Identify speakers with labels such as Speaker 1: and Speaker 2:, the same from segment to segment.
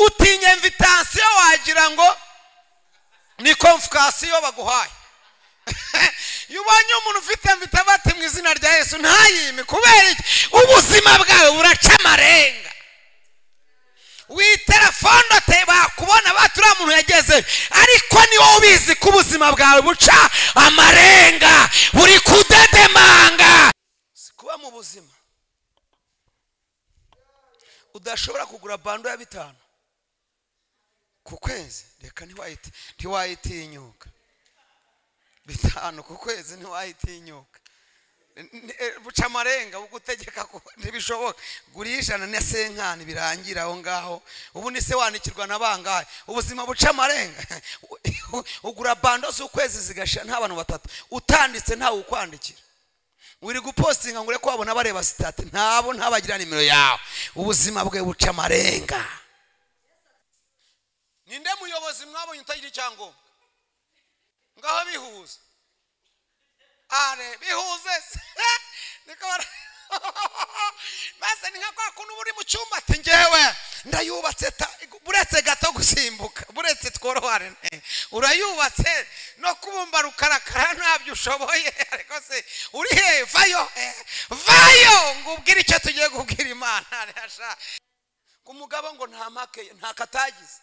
Speaker 1: utinya invitation wagira ngo ni convocation baguhaye. Yubonye umuntu ufite mvitabati mu izina rya Yesu ntayime kubera iki ubuzima bwawe buraca amarenga. Witelefone te bakubona batura muntu yageze ariko ni wowe ubizi ko ubuzima bwawe buca amarenga buri kudedemanga. Sikuba mu buzima udashobora kugura bando ya 5 ku kwezi, reka ntiwayitinyuka 5 ku kwezi ntiwayitinyuka buca amarenga ugutegeka ko ntibishoboka. Gurisha na senkani birangira aho ngaho. Ubu ni se wanikirwa nabangaye ubuzima buca amarenga. Ugura bando z'ukwezi zigasha nta bantu 3 utanditse ntawe ukwandikira. Uri gupostinga ngure ko wabona bareba stat ntabo ntabagira nimero yawe. Ubuzima bwe buca amarenga. Ninde muyobozi mwabonye utagira icyangombwa ngaho bihuza are bihuze nikora base ninka kwa kuntu buri mu cyumba ati ngewe ndayubatse buretse gato gusimbuka buretse tworohare urayubatse no kubumba rukarakara ntabyo ushoboye ariko se uri he vayo ngubwira icyo tugiye kubwira Imana rasha kumugabo ngo nta make nta katagize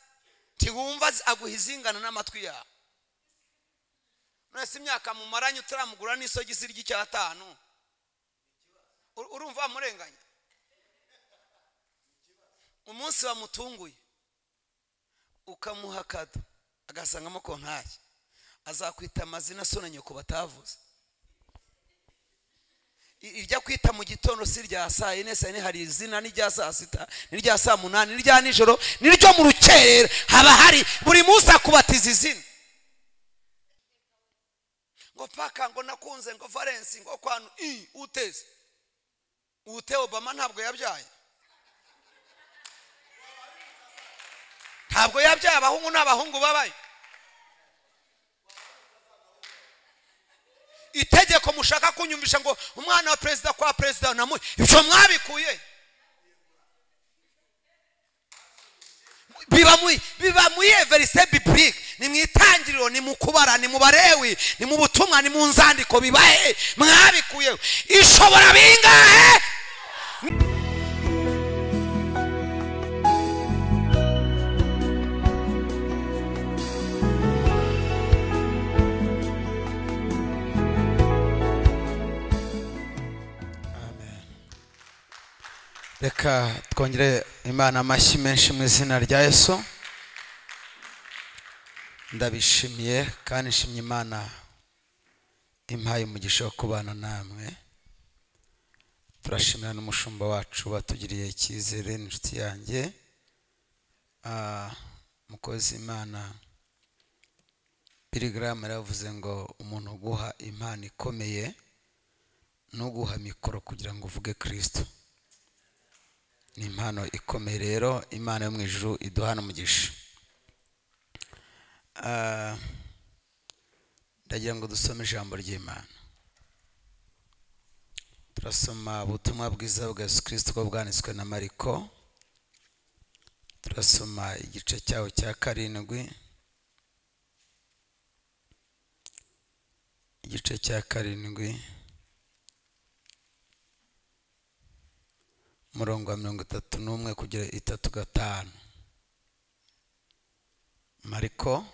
Speaker 1: tiwumva aguhizingana n'amatwi yawe. Nese imyaka mu maranye utaramugura n'isogi zirya cy5 urumva murenganya. Umunsi wamutunguye ukamuha kado agasangamo ko ntacyo azakwita amazina sona nyoko batavuze. Irya kwita mu gitondo si rya saa 4 saa 4 hari izina ni rya saa 6 ni rya saa 8 ni rya nijoro ni ryo mu rukerera haba hari buri munsi akubatiza izina ngo paka ngo nakunze ngo Valence ngo kwanu uteze ute Obama ntabwo yabyaye abahungu n'abahungu babaye. Itegeko mushaka kunyumvisha ngo umwana wa president kwa president namu ibyo mwabikuye biba mu verse biblique ni mwitangiriro ni mukubara ni mubarewi ni mu butumwa ni mu nzandiko bibahe mwabikuye ishobora bingahe. Reka twongere Imana amashyi menshi mu izina rya Yesu. Ndabishimiye kandi nshimye Imana impaye umugisha wo kubana namwe. Turashimira n'umushumba wacu batugiriye icyizere n'inshuti yanjye mukozi Imana Billy Graham yaravuze ngo umuntu uguha impano ikomeye no guha mikoro kugira ngo uvuge Kristo. Ni impano ikomeye rero Imana yo mu ijuru iduhana umugisha. Ndagira ngo dusome ijambo ry'Imana. Turasoma ubutumwa bwiza bwa Yesu Kristo ko bwanditswe na Mariko. Turasoma igice cyawo cya 7 igice cya 7 murongo wa 31 kugera 35. Mariko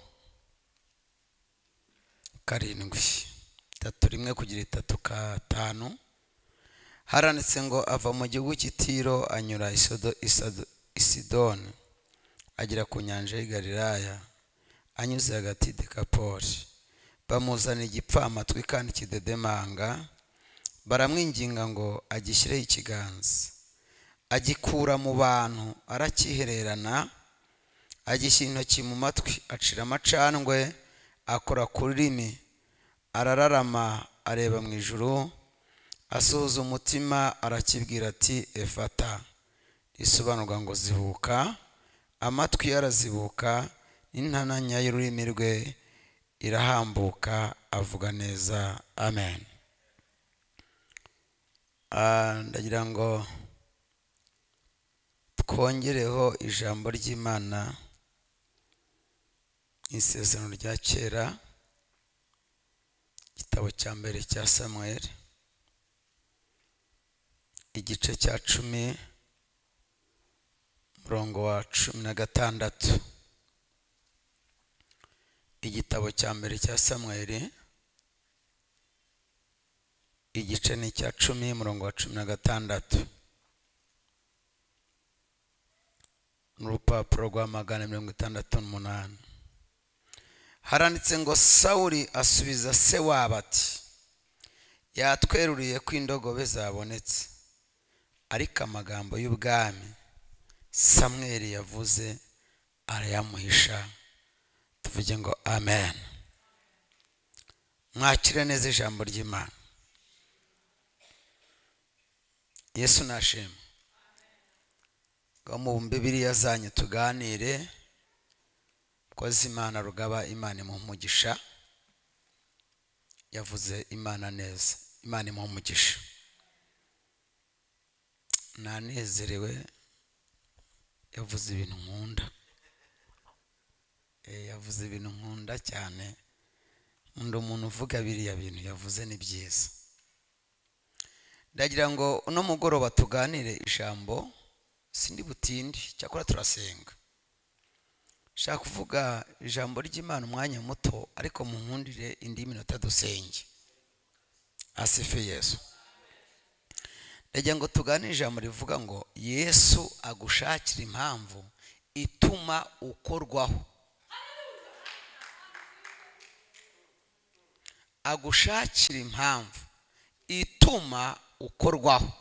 Speaker 1: 7:31 kugera 35 haranditse ngo ava mu gihugu cy'Itiro anyura Isidoni agera ku nyanja y'i Galilaya anyuze hagati Dekapoli. Bamuzana igipfamatwi kandi kidedemanga baramwinginga ngo agishyireho ikiganza. Agikura mu bantu arakihererana agishyira intoki mu matwi acira amacandwe akora ku rurimi arararama areba mu ijuru asuhuza umutima arakibwira ati efata risobanurwa ngo zibuka. Amatwi yarazibuka n'intananya y'ururimi rwe irahambuka avuga neza. Amen. Ndagira ngo twongereho ijambo ry'Imana isezerano rya kera, igitabo cya mbere cya Samuel, igice cya 10 murongo wa 16. Igitabo cya mbere cya Samuel, igice ni cya 10 murongo wa 16. N'urupapuro rwa 168. Haranditse ngo Sawuli asubiza se wabo ati, yatweruriye ko indogobe zabonetse, ariko amagambo y'ubwami Samweli yavuze arayamuhisha. Tuvuge ngo amen. Mwakire neza ijambo ry'Imana. Yesu nashimwe. Ngo mu Bibiliya zanyu tuganire, koze Imana rugaba, Imana imumugisha. Yavuze Imana neza, Imana imumugisha. Nanezerewe, yavuze ibintu nkunda. Yavuze ibintu nkunda cyane. Undi umuntu uvuga biriya bintu yavuze ni byiza. Ndagira ngo uno mugoroba tuganire ijambo, sindi butindi, cyakora turasenga. Shaka kuvuga ijambo ry'Imana umwanya muto, ariko munkundire indi minota dusenge. Asife Yesu. Ndagira ngo tuganire ijambo rivuga ngo Yesu agushakira impamvu ituma ukorwaho. Agushakira impamvu ituma ukorwaho.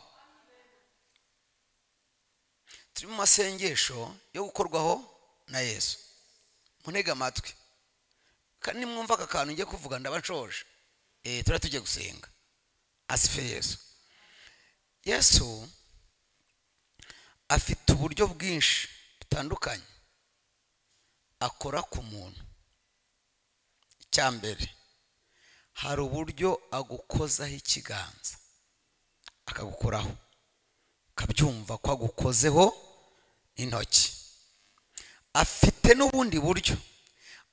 Speaker 1: Turi mu masengesho yo gukorwaho na Yesu. Munega amatwi, kandi mwumva aka kantu ngiye kuvuga ndabanshoje. Turatujye gusenga. Asife Yesu. Yesu afite uburyo bwinshi butandukanye akora ku muntu. Icyambere, hari uburyo agukozaho ikiganza akagukoraho, ukabyumva ko agukozeho intoki. Afite n'ubundi buryo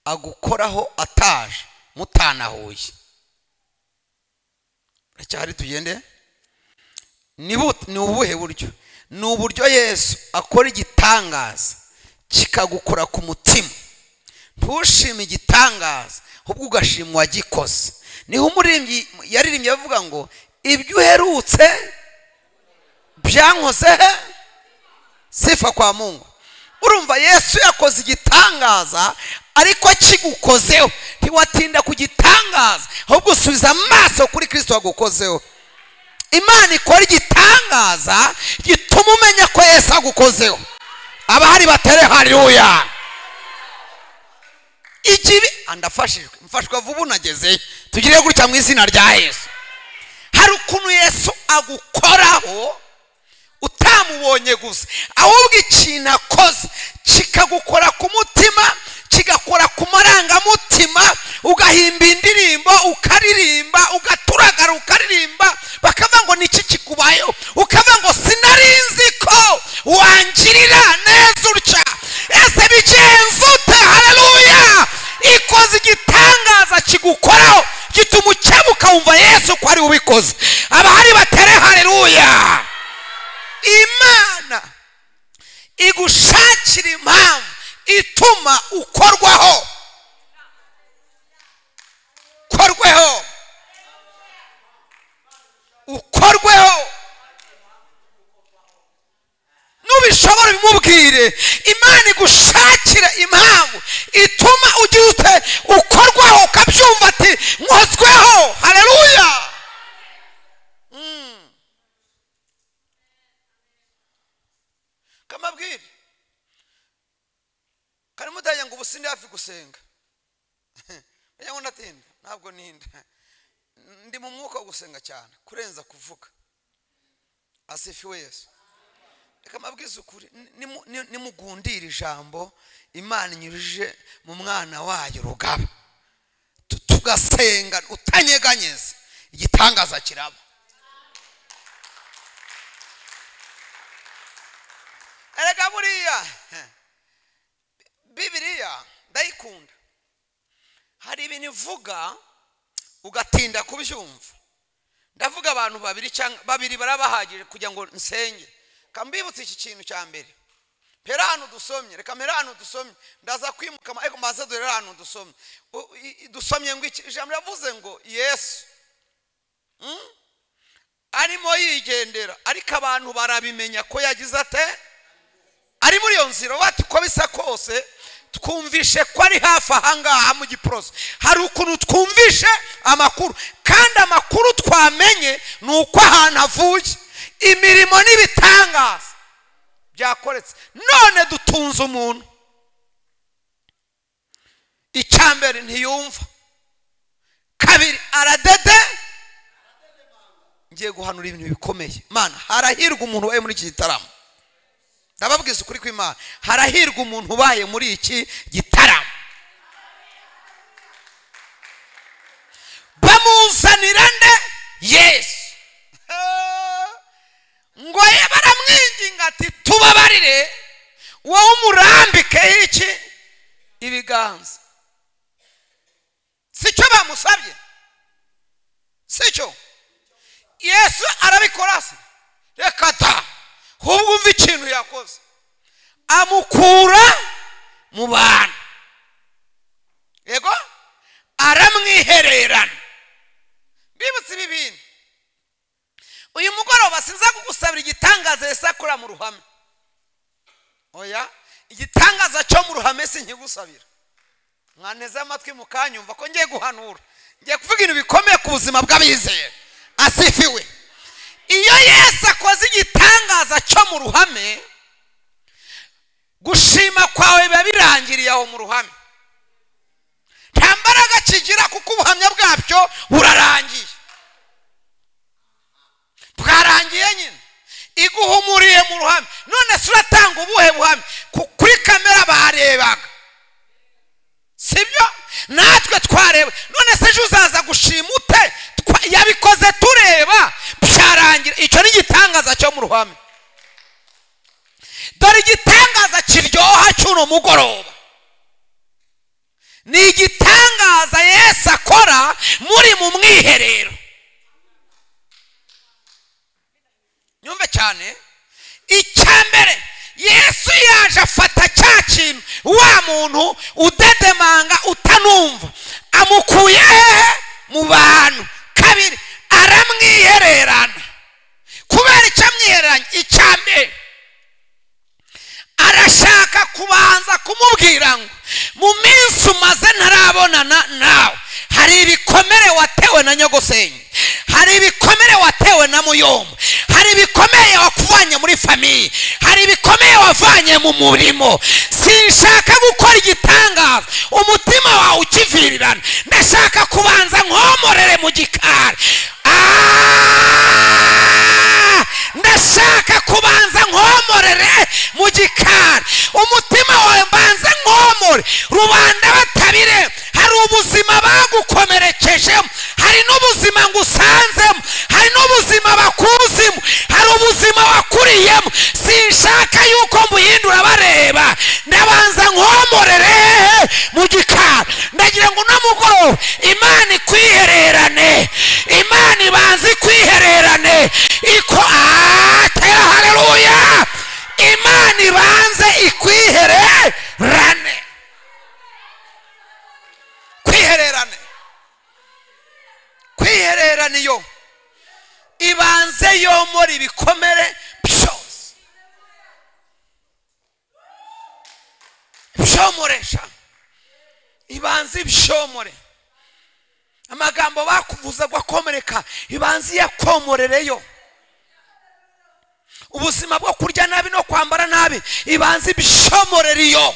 Speaker 1: agukoraho ataje mutanahuye. Racyari tugende. Ni ubuhe buryo? Ni uburyo Yesu akora igitangaza kikagukora ku mutima. Ntushime igitangaza, ahubwo ugashima uwagikoze. Niho umuririmbyi yaririmbye avuga ngo ibyo uherutse byankoze sifa kwa Mungu. Urumva Yesu yakoze igitangaza, ariko kigukozeho ntiwatinda kugitangaza, ahubwo usubiza amaso kuri Kristo wagukozeho. Imana ikora igitangaza gituma umenya ko Yesu agukozeho. Abahari batere haleluya. Ikibi andafashijwe, mfashwa vuba unageze. Tugire gutya mu izina rya Yesu. Hari ukuntu Yesu agukoraho utamubonye gusa, ahubwo ikintu akoze kikagukora ku mutima, kigakora ku marangamutima, ugahimba indirimbo ukaririmba, ugaturagara ukaririmba, bakavuga ngo niki kikubayeho, ukavuga ngo sinarinzi ko wangirira neza utya. Ese bigenze ute? Haleluya. Ikoze igitangaza kigukoraho gituma ukebuka wumva Yesu ko ari ubikoze. Abahari batere haleluya. Imana igushakira impamvu ituma ukorwaho. Ukorweho. Ukorweho. Nubishobora bimubwire. Imana igushakira impamvu ituma ugira ute ukorwaho, ukabyumva ati nkozweho. Haleluya. Kamabwire kari mudaya ngo ubusinde hafi gusenga. Yango ndatinda, ntabwo ninda. Ndi mu mwuka wo gusenga cyane kurenza kuvuga. Asifiwe Yesu. Reka mabwize ukuri, nimugundira ijambo Imana inyurije mu mwana wayo Rugaba, tugasenga utanyeganyeze, igitangaza kiraba. erega buriya Bibiliya ndayikunda. Hari ibintu ivuga ugatinda kubyumva. Ndavuga abantu babiri barabahagije kugira ngo nsenge. Kambibutse iki kintu cya mbere. Perano dusomye, reka merano dusomye. Ndaza kwimuka ariko maze durerano dusomye. Dusomye ngo ijambo yavuze ngo Yesu arimo yigendera ariko abantu barabimenya ko yagize ate ari muri iyo nzira bati ko bisa kose twumvishe ko ari hafi ahangaha mu Giporoso. Hari ukuntu twumvishe amakuru kandi amakuru twamenye nuko ahantu avuye imirimo n'ibitangaza byakoretse. None dutunze umuntu icyambere ntiyumva, kabiri aradede. Ngiye guhanura ibintu bikomeye mana. Harahirwa umuntu waye muri iki gitaramo. Ndababwiza ukuri kw'Imana, harahirwa umuntu ubaye muri iki gitaramo. Bamuzanira nde Yesu ngo ye baramwinginga ati tubabarire wowe umurambike iki ibiganza. Sicyo bamusabye, sicyo Yesu arabikora se. Reka ta ahubwo umva ikintu yakoze, amukura mu bantu, yego aramwihererana. Bibutse ibi bintu uyu mugoroba sinza kugusabira igitangaza Yesu akora mu ruhame. Oya, igitangaza cyo mu ruhame sinkigusabira. Mwaneze amatwi mukanyumva ko ngiye guhanura, ngiye kuvuga ibintu bikomeye ku buzima bw'abizera. Asifiwe. Iyo Yesu akoze igitangaza cyo mu ruhame, gushima kwawe biba birangiriye aho mu ruhame. Nta mbaraga kigira kuko ubuhamya bwabyo burarangiye. Bwarangiye nyine iguhumuriye mu ruhame. None se uratanga ubuhe buhamya? Kuri kamera barebaga, sibyo? Natwe twareba. None se ejo uzaza gushima ute? Yabikoze tureba byarangira. Icyo ni igitangaza cyo mu ruhame. Dore igitangaza kiryoha cy'uno mugoroba ni igitangaza Yesu akora muri mu mwiherero. Nyumve cyane. Icyambere Yesu yaje afata cya kintu wa muntu udedemanga utanumva, amukuye mu bantu. Kabiri aramwihererana. Kubera icyo amwihereranye, icyambere arashaka kubanza kumubwira ngo mu minsi umaze ntarabonana nawe hari ibikomere watewe na nyogosenge, hari ibikomere watewe na muyombo, hari ibikomere wakuvanye muri famiye, hari ibikomere wavanye mu murimo. Sinshaka gukora igitangaza umutima wawe ukivirirana. Ndashaka kubanza nkomorere mu gikari. Ndashaka kubanza nkomorere mu gikari. Umutima wawe mbanze nkomore. Rubanda batabire, hari ubuzima bagukomerekejemo, hari n'ubuzima ngusanzemo, hari n'ubuzima bakuzimo, hari ubuzima wakuriyemo. Sinshaka yuko muhindura bareba. Ndabanza nkomorere mu gikari. Ndagira ngo namugoroba Imana ikwihererane, Imana ibanze ikwihererane. Tera haleluya. Imana ibanze ikwihererane. Kwihererane yo ibanze yomora ibikomere byose. Byomoresha ibanze ibyomore. Amagambo bakuvuza gwakomereka ibanze yakomorereyo. Ubuzima bwo kurya nabi no kwambara nabi ibanze ibyomoreriyo.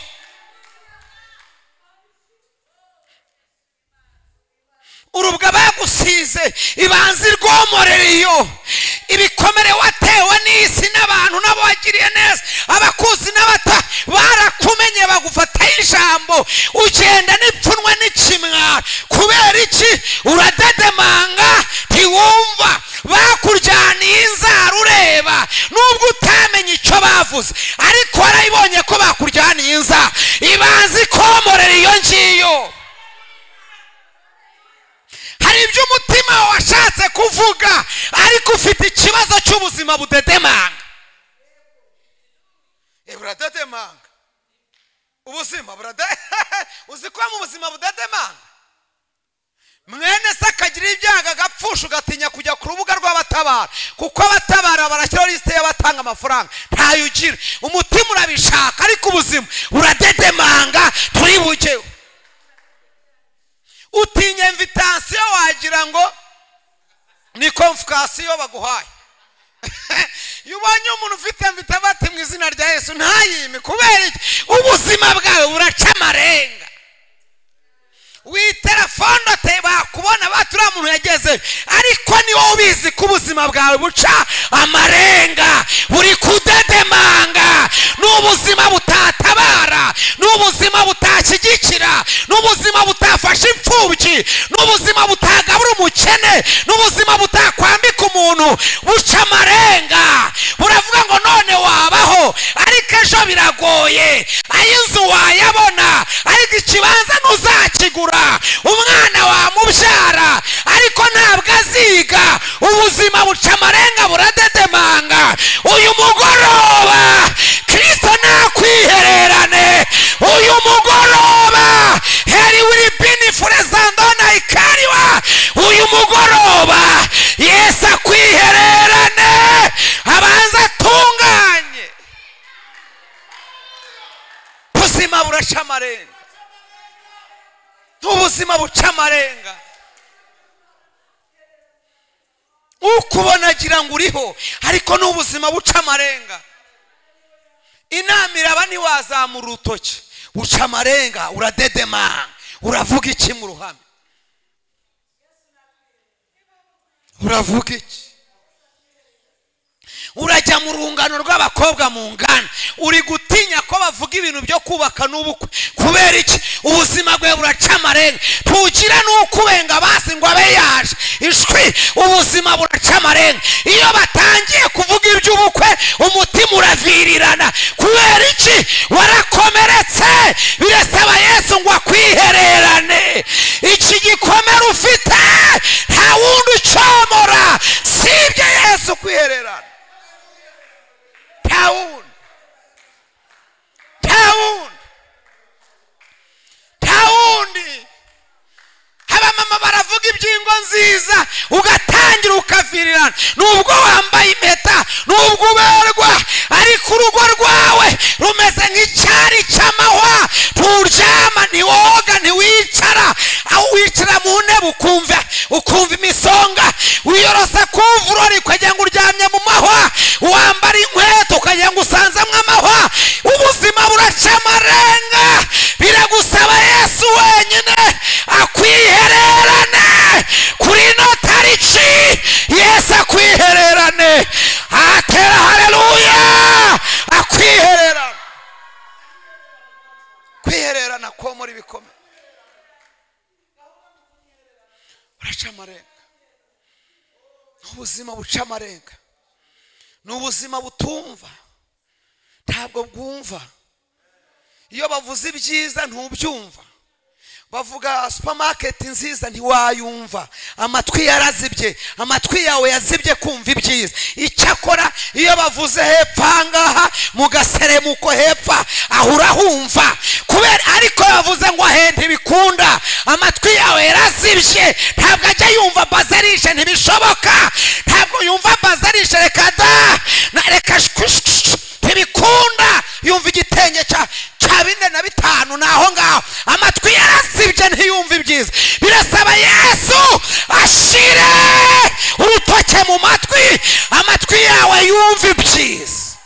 Speaker 1: Urubwa bagusize ibanze rwomoreriyo. Ibikomere watewe n'isi n'abantu nabo wagiriye neza, abakuzi n'abata barakumenye bagufata ijambo, ugenda n'ipfunwe n'ikimwara. Kubera iki? Uradedemanga ntiwumva. Bakuryaniye inzara ureba nubwo utamenye icyo bavuze, ariko n'ubuzima budedemanga. Buradedemanga ubuzima uzi ko mu buzima budedemanga mwene se akagira ibyago agapfusha ugatinya kujya ku rubuga rw'abatabara kuko abatabara barashyiraho lisite y'abatanga amafaranga ntayo ugira umutima urabishaka ariko ubuzima buradedemanga turi bugeho. Utinya invitation wagira ngo ni convocation baguhaye. Yubonye umuntu ufite invitation mu izina rya Yesu ntayime kubera iki ubuzima bwawe buraca amarenga. Witelefone teba kubona batura muntu yageze ariko ni wowe ubizi ko ubuzima bwawe buca amarenga buri kudedemanga n'ubuzima butatabara n'ubuzima butashyigikira n'ubuzima butafasha imfubyi n'ubuzima butagabura umukene n'ubuzima butakwambika umuntu buca amarenga. Buravuga ngo none wabaho ariko ejo biragoye ayinzu wayabona ariko ikibanza ntuzakigura umwana wamubyara ariko ntabwo aziga ubuzima buca amarenga buradedemanga. Uyu mugoroba Kristo nakwihererane uyu mugoroba heri wiri bini furezandona ikariwa uyu mugoroba Yesu akwihererane abanza atunganye ubuzima buraca amarenga. Ubuzima buca amarenga ukubona agira ngo uriho ariko n'ubuzima buca amarenga. Inama iraba ntiwazamura urutoki buca amarenga uradedema uravuga iki mu ruhame uravuga iki urajya mu rungano rw'abakobwa mu ngana uri gutinya ko bavuga ibintu byo kubaka n'ubukwe kubera iki ubuzima bwe buraca amarenga. Tugira n'ukubenga basi ngo abe yaje ishwi ubuzima buraca amarenga. Iyo batangiye kuvuga iby'ubukwe umutima uravirirana kubera iki warakomeretse. Birasaba Yesu ngo akwihererane. Iki gikomere ufite nta wundi ucomora sibye Yesu kwihererana. Taundi abamama baravuga ibyingo nziza ugatangira ukavirirana nubwo wambaye impeta nubwo uberwa ariko urugo rwawe rumeze nk'icyari cy'amahwa. Turyama ntiwoga ntiwicara aho wicara mu ntebe ukumva imisonga wiyorosa kuvurori ukagira ngo uryamye mu mahwa wambara inkweto ukagira ngo usanzemo amahwa. Ubuzima buraca amarenga biragusaba Yesu wenyine akwihererane kuri no tariki Yesu akwihererane atera haleluya akwihererana. Kwihererana ko muri bikome buraca amarenga. Ubuzima buca amarenga n'ubuzima butumva ntabwo bwumva. Iyo bavuze ibyiza ntubyumva bavuga supermarket nziza ntiwayumva amatwi yarazibye amatwi yawe yazibye kumva ibyiza. Icyakora iyo bavuze hepfa ngaha mu gaseremuko hepfa ahura humva kubera ariko bavuze ngo ahende bikunda amatwi yawe yarazibye ntabwo ajya yumva bazarishe ntibishoboka ntabwo yumva bazarishe reka da na reka ntibikunda yumva igitenge cya 45 naho ngaho amatwi yarasibye ntiyumva ibyiza. Birasaba Yesu ashire urutoke mu matwi amatwi yawe yumva ibyiza.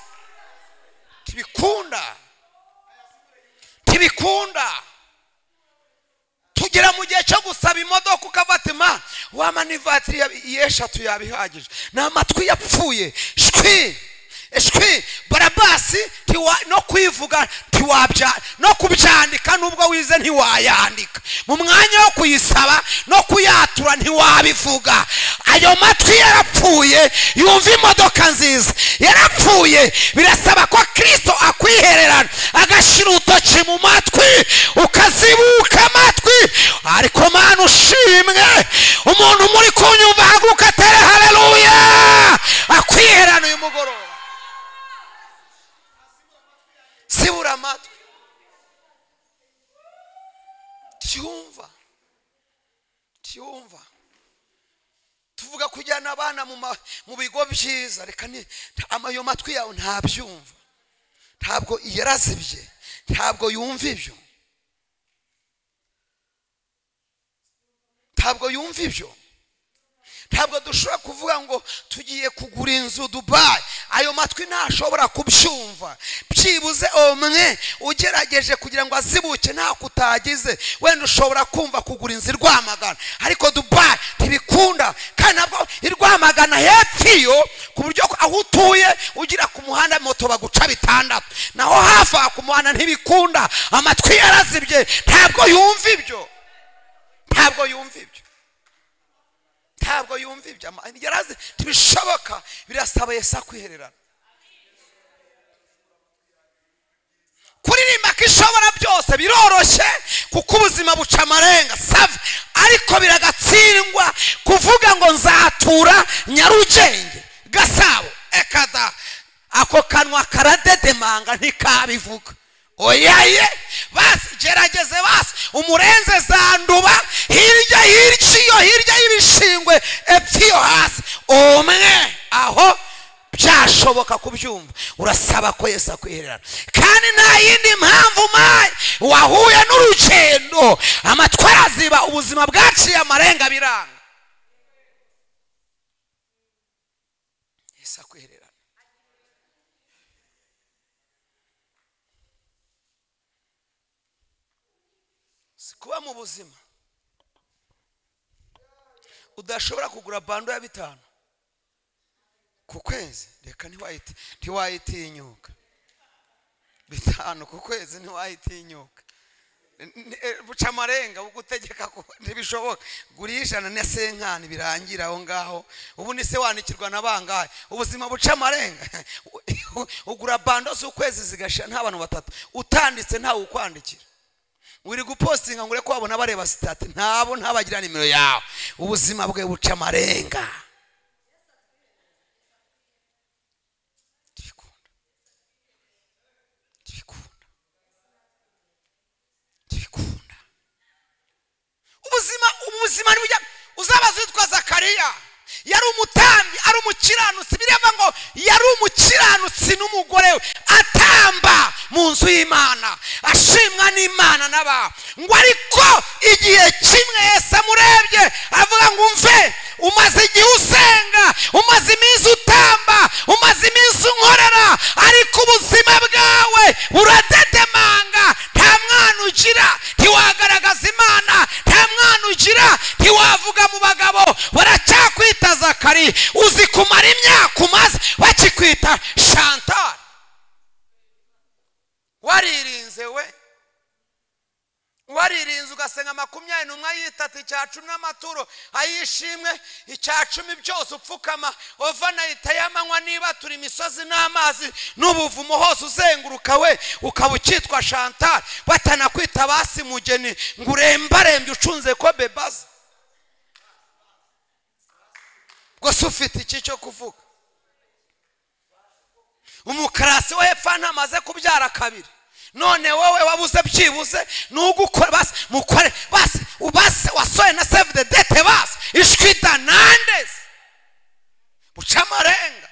Speaker 1: Tibikunda tugera mu gihe cyo gusaba imodoka ukabatima wamanivatiri yeshatu yabihagije n'amatwi yapfuye shwi Barabasi no kwivuga ntiwabya no kubyandika nubwo wize ntiwayandika mu mwanya wo kuyisaba no kuyatura ntiwabivuga. Ayo matwi yarapfuye yumva imodoka nziza yarapfuye. Birasaba ko Kristo akwihererana agashira urutoki mu matwi ukazibuka amatwi. Ariko Mana ushimwe umuntu muri kunyumva haguruka tere haleluya akwihererana tiyumva tuvuga kujyana abana mu bigo byiza, reka ayo matwi yawe ntabyumva, ntabwo yarazibye, ntabwo yumva ibyo, ntabwo dushobora kuvuga ngo tugiye kugura inzu Dubai, ayo matwi ntashobora kubyumva. Byibuze omwe ugerageje kugira ngo azibuke nta kutagize, wenda ushobora kumva kugura inzu Rwamagana, ariko Dubai ntibikunda. kandi nabwo Rwamagana hepfo iyo ku buryo aho utuye ugira ku muhanda moto baguca 6, naho hafi ku muhanda ntibikunda. Amatwi yarazibye, ntabwo yumva ibyo, yarazi tibishoboka. Birasaba Yesu kwihererana. Kuririmba kishobora byose biroroshye kuko ubuzima buca amarenga save, ariko biragatsindwa kuvuga ngo nzatura Nyarugenge, Gasabo, ekada ako kanwa karadedemanga ntikabivuga. Oyaye basi gerageze basi umurenze zanduba hirya y'ibishingwe epfiyo hasi omwe aho byashoboka kubyumva. Urasaba ko Yesu akwihererana, kandi nta yindi mpamvu mayi wahuye n'urugendo amatwara aziba, ubuzima bwaciye amarenga biranga. Yesu akwihererana. Kuba mu buzima udashobora kugura bando ya 5 ku kwezi, reka ntiwayitinyuka. 5 ku kwezi ntiwayitinyuka, buca amarenga ugutegeka ko ntibishoboka. Gurisha na senkani birangira aho ngaho. Ubu ni se wanikirwa na bangahe? Ubuzima buca amarenga. Ugura bando z'ukwezi zigashira nta bantu 3, utanditse ntawe ukwandikira. Uri gupostinga ngure ko wabona bareba stat, ntabo ntabagira nimero yawe. Ubuzima bwe buca amarenga. Tibikunda. Ubuzima ni bujya. Uzabaza witwa Zakariya, yari umutambi, ari umukiranutsi. Bireva ngo yari umukiranutsi n'umugore we atamba mu nzu y'Imana, ashimwa n'Imana n'aba. Ngo ariko igihe kimwe Yesu amurebye avuga ngo umve, umaze igihe usenga, umaze iminsi utamba, umaze iminsi unkorera, ariko ubuzima bwawe buradedemanga. Nta mwana ugira, ntiwagaragaza Imana. Nta mwana ugira, ntiwavuga mu bagabo. Baracyakwita Zakari, uzi kumara imyaka umaze bakikwita Chantal. Waririnze ugasenga 21 yitatu icyacu n'amaturo ayishimwe, icyacumi byose upfukama overnight y'amanywa, niba turi imisozi n'amazi n'ubuvumo hose uzenguruka we ukaba ukitwa Chantal. Batanakwita basi mugeni ngo urembarembye ucunze ko bebaza. Gose ufite iki cyo kuvuga? Umukarasi we hepfo ntamaze kubyara 2, none wowe wabuze byibuze n'ugukora basi mukore basi ubase wasoye na save the date basi ishwita nandes buca amarenga.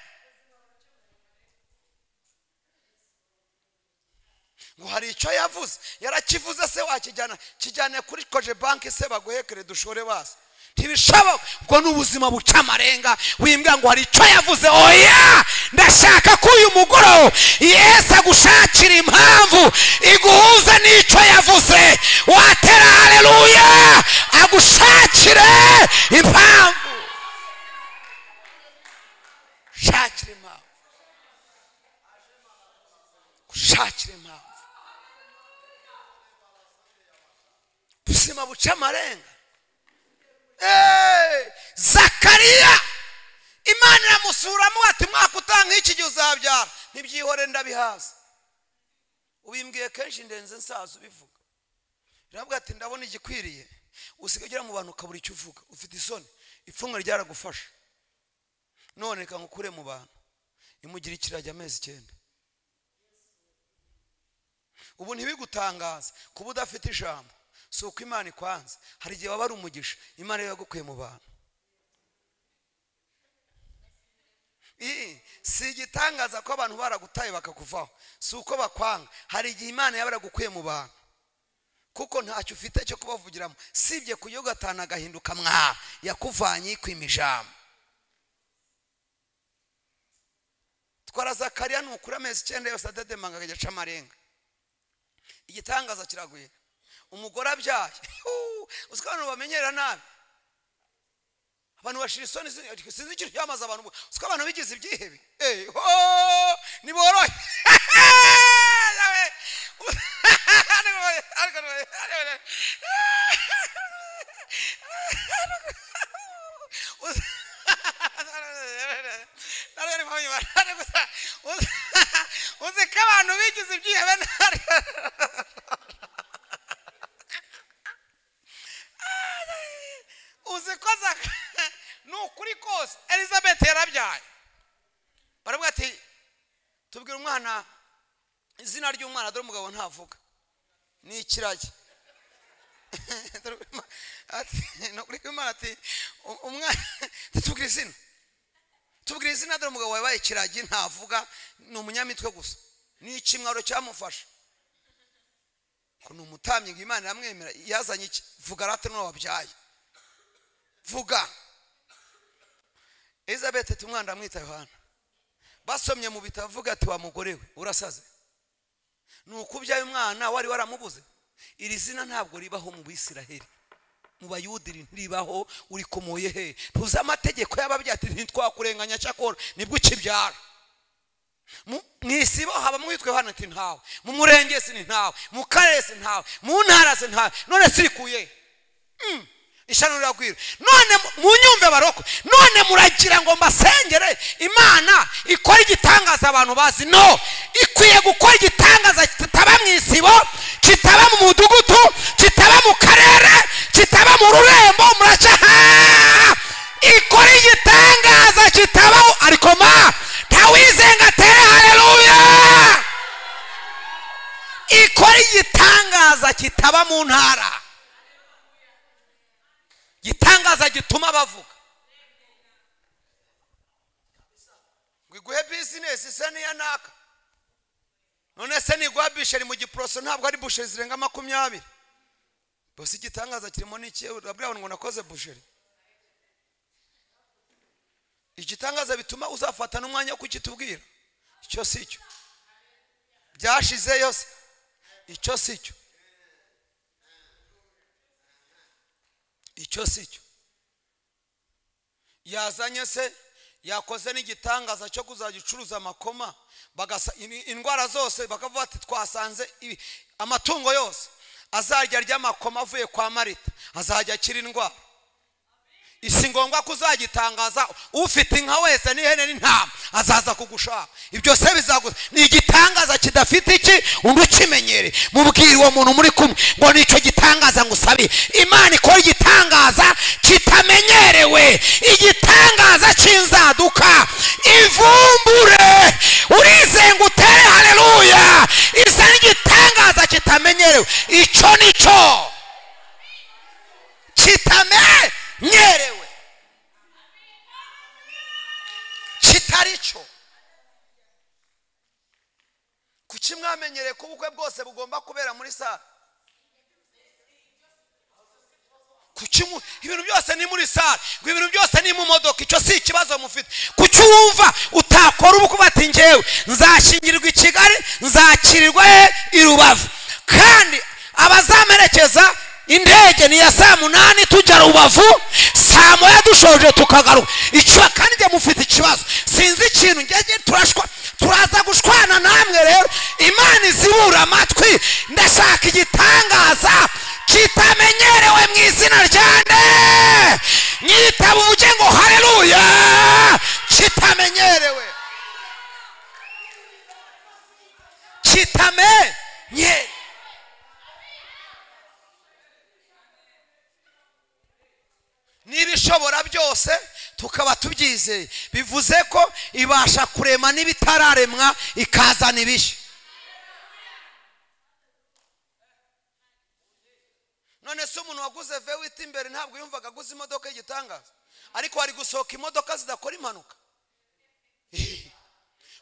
Speaker 1: Ngo hari icyo yavuze, yarakivuze se kijyane kuri Koje banki se baguhekere dushore basi. Ntibishoboka. Ubwo n'ubuzima buca amarenga. Wimbwa ngo hari icyo yavuze. Oya, ndashaka ko uyu mugoroba Yesu agushakira impamvu iguhuza n'icyo yavuze. Watera haleluya, agushakire impamvu. Shakira impamvu. Gushakira impamvu. Ubuzima buca amarenga. Zakariya Imana iramusuramo ati mwaka utanga iki gihe uzabyara. Ntibyihore ndabihaza. Ubimbwiye kenshi ndenze nsaza ubivuga. Iravuga ati ndabona igikwiriye. Usigagera mu bantu ukabura icyo uvuga. Ufite isoni. Ipfunwe ryaragufasha. None reka ngukure mu bantu. Imugira ikirajya amezi 9. Ubu ntibigutangaza kuba udafite ijambo. si uko imana ikwanze, hari igihe waba ari umugisha imana yagukuye mu bantu. Si igitangaza ko abantu baragutaye bakakuvaho, si uko bakwanga, hari igihe imana yaba yaragukuye mu bantu kuko ntacyo ufite cyo kubavugiramo, sibye kujya ugatana agahinduka mwa yakuvanye kwima ijambo. Twara Zakariya ni ukuri amezi 9 yose adedemanga akajya aca amarenga. Igitangaza kiraguye, umugore abyaye. Uziko abantu bamenyera nabi, abantu bashira isoni, sinzi ikintu cyamaze abantu. Uziko abantu bigize ibyihebe, ni borohe. Uziko abantu bigize ibyihebe ntari. Uzikoza nukuri kose Elizabeth yarabyaye. Baravuga ati tubwira umwana izina ry'umwana, dore umugabo ntavuga, ni ikiragi. Ati nukuri umwana ati umwana tubwira izina, dore umugabo wabaye ikiragi ntavuga, ni umunyamitwe gusa, ni ikimwaro cyamufasha ko ni umutamyi ngo Imana iramwemera. Yazanye iki? Vuga rate no wabyaye, vuga. Elizabeth ati umwana amwita Yohana. Basomye mu bitavuga ati wa mugore we urasaze, nuko ubyaye umwana wari waramubuze. Iri zina ntabwo ribaho mu Bisiraheli, mu Bayudiri ntiribaho. Uri komoye he? Tuza amategeko y'ababyeyi ati ntitwakurenganya cyakora nibwo ukibyara. Mwisibo haba mwitwe Yohana ati ntawe, mu murenge si ntawe, mu karere si ntawe, mu ntara si ntawe, none sirikuye. Ishano riragwira. None munyumve baroko, none muragira ngo mbasengere Imana ikora igitangaza abantu bazi? No, ikwiye gukora igitangaza kitaba mu isibo, kitaba mu mudugudu, kitaba mu karere, kitaba mu rurembo. Muraca ikora igitangaza kitaba, ariko ma tawizenga tere. Haleluya! Ikora igitangaza kitaba mu ntara, gitangaza gituma bavuga. Gwiguhe business se ni yanaka, none se ni gwa bisheri mu giproso ntabwo ari busheri zirenga 20. Bose igitangaza kirimo n'iki? Urabwira ngo nakoze busheri. Igitangaza bituma uzafata n'umwanya wo kukitubwira. Icyo si cyo byashize yose, icyo si cyo, icyo si cyo. Yazanye se yakoze n'igitangaza cyo kuzagicuruza amakoma, bagasa indwara zose bakavuga ati twasanze amatungo yose azarya ry'amakoma avuye kwa Marita azajya akira indwara. Isi ngombwa kuzagitangaza, ufite inka wese n'ihene n'intama azaza kugushaka. Ibyo se bizaguza. Ni igitangaza kidafite iki undi ukimenyere. Mubwire uwo muntu muri kumwe ngo nicyo gitangaza ngusabiye. Imana ikora igitangaza kitamenyerewe, igitangaza cy'inzaduka. Ivumbure urizenga utere haleluya. Isa n'igitangaza kitamenyerewe. Icyo nicyo kitamenyerewe, kitari cyo. Kuki mwamenyereye ko ubukwe bwose bugomba kubera muri sala? Kuki ibintu byose ni muri sala, ngo ibintu byose ni mu modoka? Icyo si ikibazo mufite. Kuki wumva utakora ubukwe bati ngewe nzashingirirwa i Kigali, nzakirirwa i Rubavu, kandi abazamerekeza indege ni ya saa 8 tujya Rubavu, saa 1 dushoje tukagaruka. Icyo kandi njye mufite ikibazo, sinzi ikintu ngege turaza gushwana namwe. Rero Imana izibura amatwi, ndashaka igitangaza kitamenyerewe mu izina ryande. Nyitaba uvuge ngo haleluya. Kitamenyerewe, kitamenyerewe. Nibishobora byose tukaba tubyizeye, bivuze ko ibasha kurema n'ibitararemwa ikazana ibishya. none se umuntu waguze vewiti imbere ntabwo yumvaga aguze imodoka y'igitangaza, ariko hari gusohoka imodoka zidakora impanuka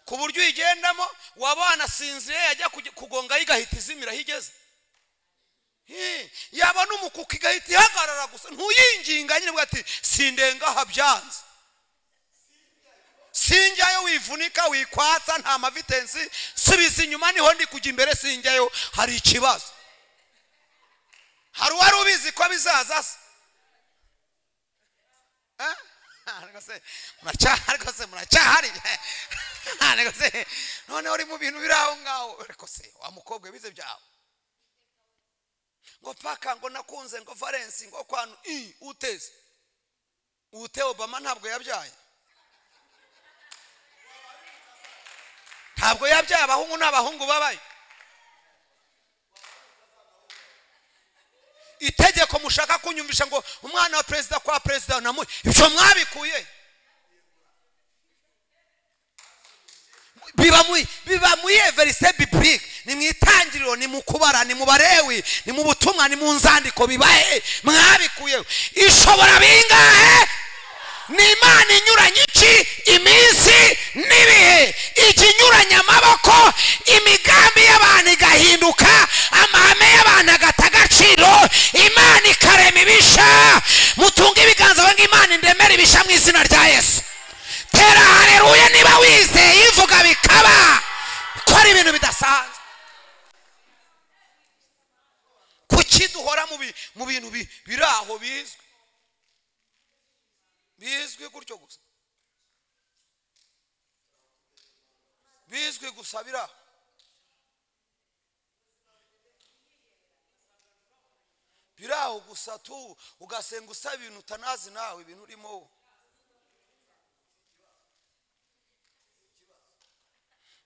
Speaker 1: ku buryo uyigendamo waba wanasinziriye yajya kugonga igahita izimira aho igeze. Yaba n'umukuka igahita ihagarara gusa ntuyinginga nyine ati sindenga aha byanze, sinjyayo wivunika wikwatsa nta mavitensi subiza inyuma niho ndi kujya imbere sinjyayo hari ikibazo. Hari uwari ubizi ko bizaza se muracyahari none uri mu bintu biri aho ngaho. Ariko se wa mukobwa bize byawe ngo paka ngo nakunze ngo Valence ngo kwanu uteze ute Obama ntabwo yabyaye, ntabwo yabyaye abahungu n'abahungu babaye. Itegeko mushaka kunyumvisha ngo umwana wa president kwa president namuye ibyo mwabikuye biba mu verse biblique, ni mwitangiriro, ni mukubara, ni mu Barewi, ni mu butumwa, ni mu nzandiko bibahe mwabikuye. Ishobora bingahe? Ni Imana inyuranye iki iminsi n'ibihe, ikinyuranya amaboko, imigambi y'abantu igahinduka, amahame y'abantu agata agaciro, Imana ikarema ibisha. Mutunga ibiganza ngo Imana indemere ibisha mu izina rya Yesu. Tera haleluya niba wizeye ivuga bikaba. Kora ibintu bidasanzwe. Kuki duhora mu bintu biraho bizwi gutyo gusa, bizwi gusa biraho. Biraho gusa tu ugasenga usaba ibintu utanazi nawe ibintu urimo.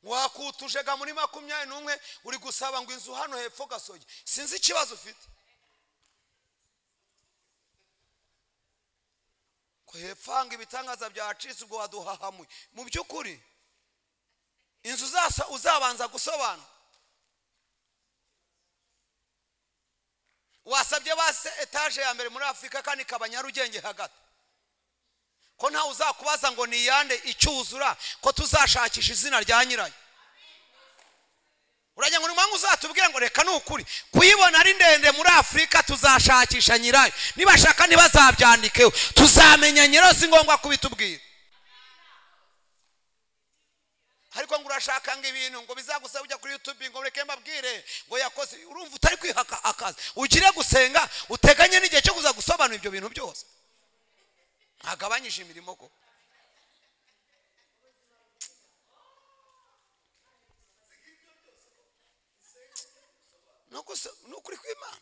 Speaker 1: Wakutujega muri 21 uri gusaba ngo inzu hano hepfo Gasogi, sinzi ikibazo ufite ko hepfanga ibitangaza byacitse ubwo waduhahamuye. Mu byukuri inzu uzabanza gusobanura. Wasabye base etage ya mbere muri Afrika kandi kabanyarugenge hagati ko nta uzakubaza ngo ni yande icyuzura ko tuzashakisha izina rya nyirayo. Urajya ngo nimwangu uzatubwira ngo reka n'ukuri kuyibona ari ndende muri Afrika tuzashakisha nyirayo, nibashaka nibazabyandikeho tuzamenya nyirayo, si ngombwa kubitubwira. Ariko ngo urashaka ngo ibintu ngo bizagusaba ujya kuri YouTube ngo reke mbabwire ngo yakoze, urumva utari kwihaka akazi ugire gusenga uteganye n'igihe cyo kuza gusobanura ibyo bintu byose. Agabanyije imirimo ko nukuri kw'Imana.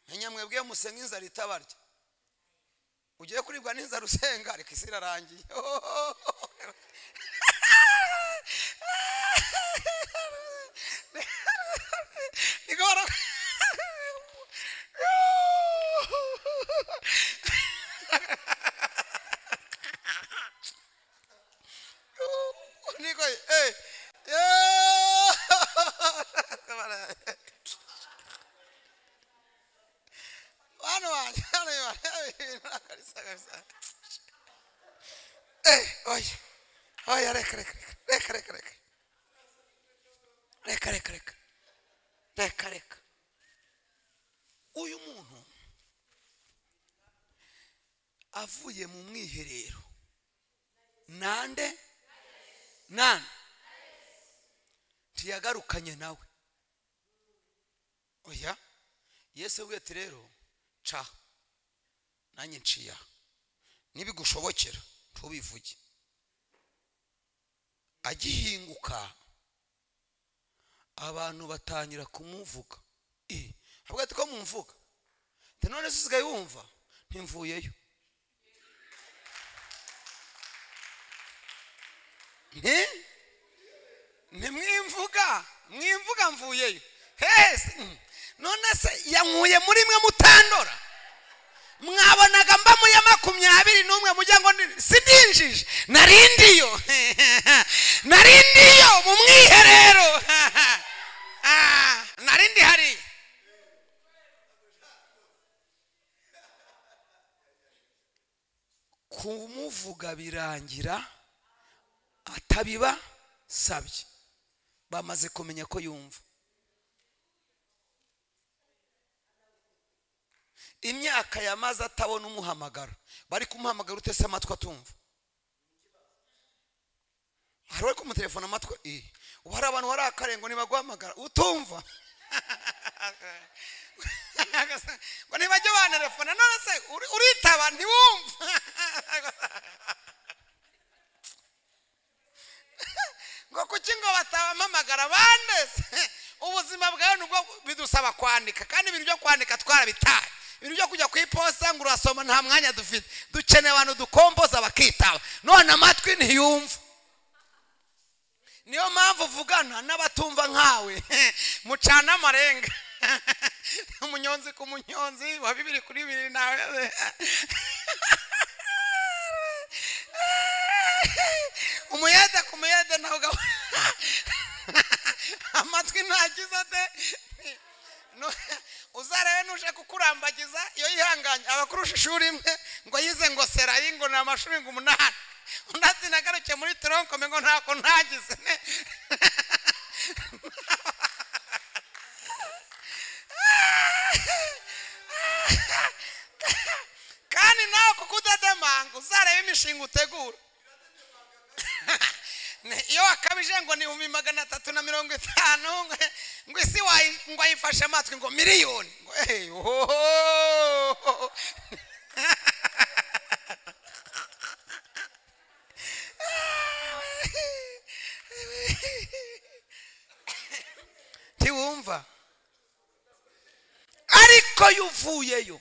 Speaker 1: Nyamwebwe musenga inzara itabarya, ugiye kuribwa n'inzara usenga reka isi irarangiye. Reka uyu muntu avuye mu mwiherero nande ntiyagarukanye nawe. Oya Yesu ubwe ati rero ca nanjye nciya nibigushobokera ntubivuge. Agihinguka abantu batangira kumuvuga, avuga ati ko mumvuga te none sigaye wumva ntimvuyeyo. Mwimvuga mvuyeyo. None se yankuye muri mwe mutandora, mwabonaga mba mu ya 21 mujya ngo sininjije narindiyo mu mwiherero narindi hari kumuvuga birangira atabiba sabye, bamaze kumenya ko yumva. Imyaka yamaze atabona umuhamagara, bari kumuhamagara utese amatwi atumva. Hari ko mu telefone amatwi ubu hari abantu warakarengo nibaguhamagara utumva. Ngo nibajye bana telefone none se uritaba ntiwumva. Ngo kuki ngo batabamamagara bandese. Ubuzima bwawe nubwo bidusaba kwandika, kandi ibintu byo kwandika twarabitaye. Ibintu byo kujya kwiposa ngo urasoma nta mwanya dufite. Dukeneye abantu dukomboza bakitaba, none amatwi ntiyumva. Niyo mpamvu uvugana n'abatumva nkawe mucana amarenga. Umunyonzi ku munyonzi wa 2 kuri 2 nawe. Umuyede ku muyede nawe amatwi ntagize ate. Uzarebe nuje kukurambagiza iyo yihanganye abakurusha ishuri imwe ngo yize ngo serayi ngo na amashuri ngo 8 undati nagaruke muri tronko ngo ntako ntagize. Kandi nawe kukudadamanga uzarebe imishinga utegura. Iyo akabije ngo ni 350 ngo isi ngo ayifashe amatwi ngo miliyoni. Tiwumva ariko yuvuyeyo,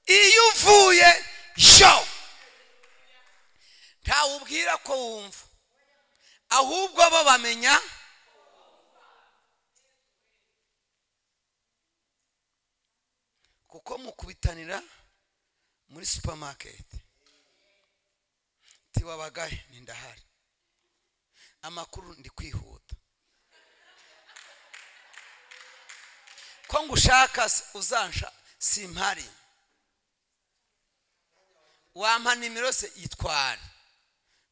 Speaker 1: iyo uvuye yo ntawubwira ko wumva, ahubwo bo bamenya. Kuko mukubitanira muri supermarket tiwabagaye nindahari amakuru ndi kwihuta ko ngushaka uzansha simpari, wampa nimero se yitwara,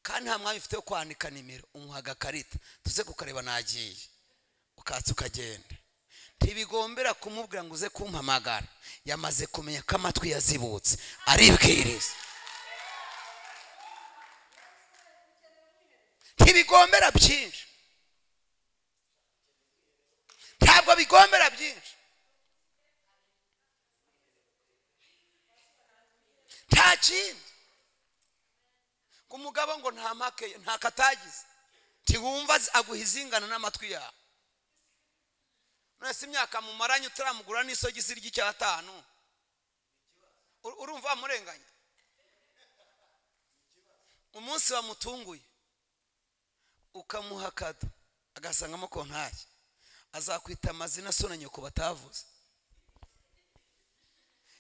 Speaker 1: kandi nta mwanya ufite kwandika nimero, umuhaga karita tuze kukareba nagiye ukatse ukagenda. Ntibigombera kumubwira ngo uze kumpamagara, yamaze kumenya ko amatwi yazibutse aribwiriza. Ntibigombera byinshi, ntabwo bigombera byinshi. Nta kindi ngo umugabo ngo nta make nta katagize, ntiwumva aguha izingana n'amatwi yawe. Nese imyaka mumaranye utaramugura n'isogisi ry'icyatanu urumva murenganya. Umunsi wamutunguye ukamuha kado agasangamo ko ntacyo, azakwita amazina so na nyoko batavuze.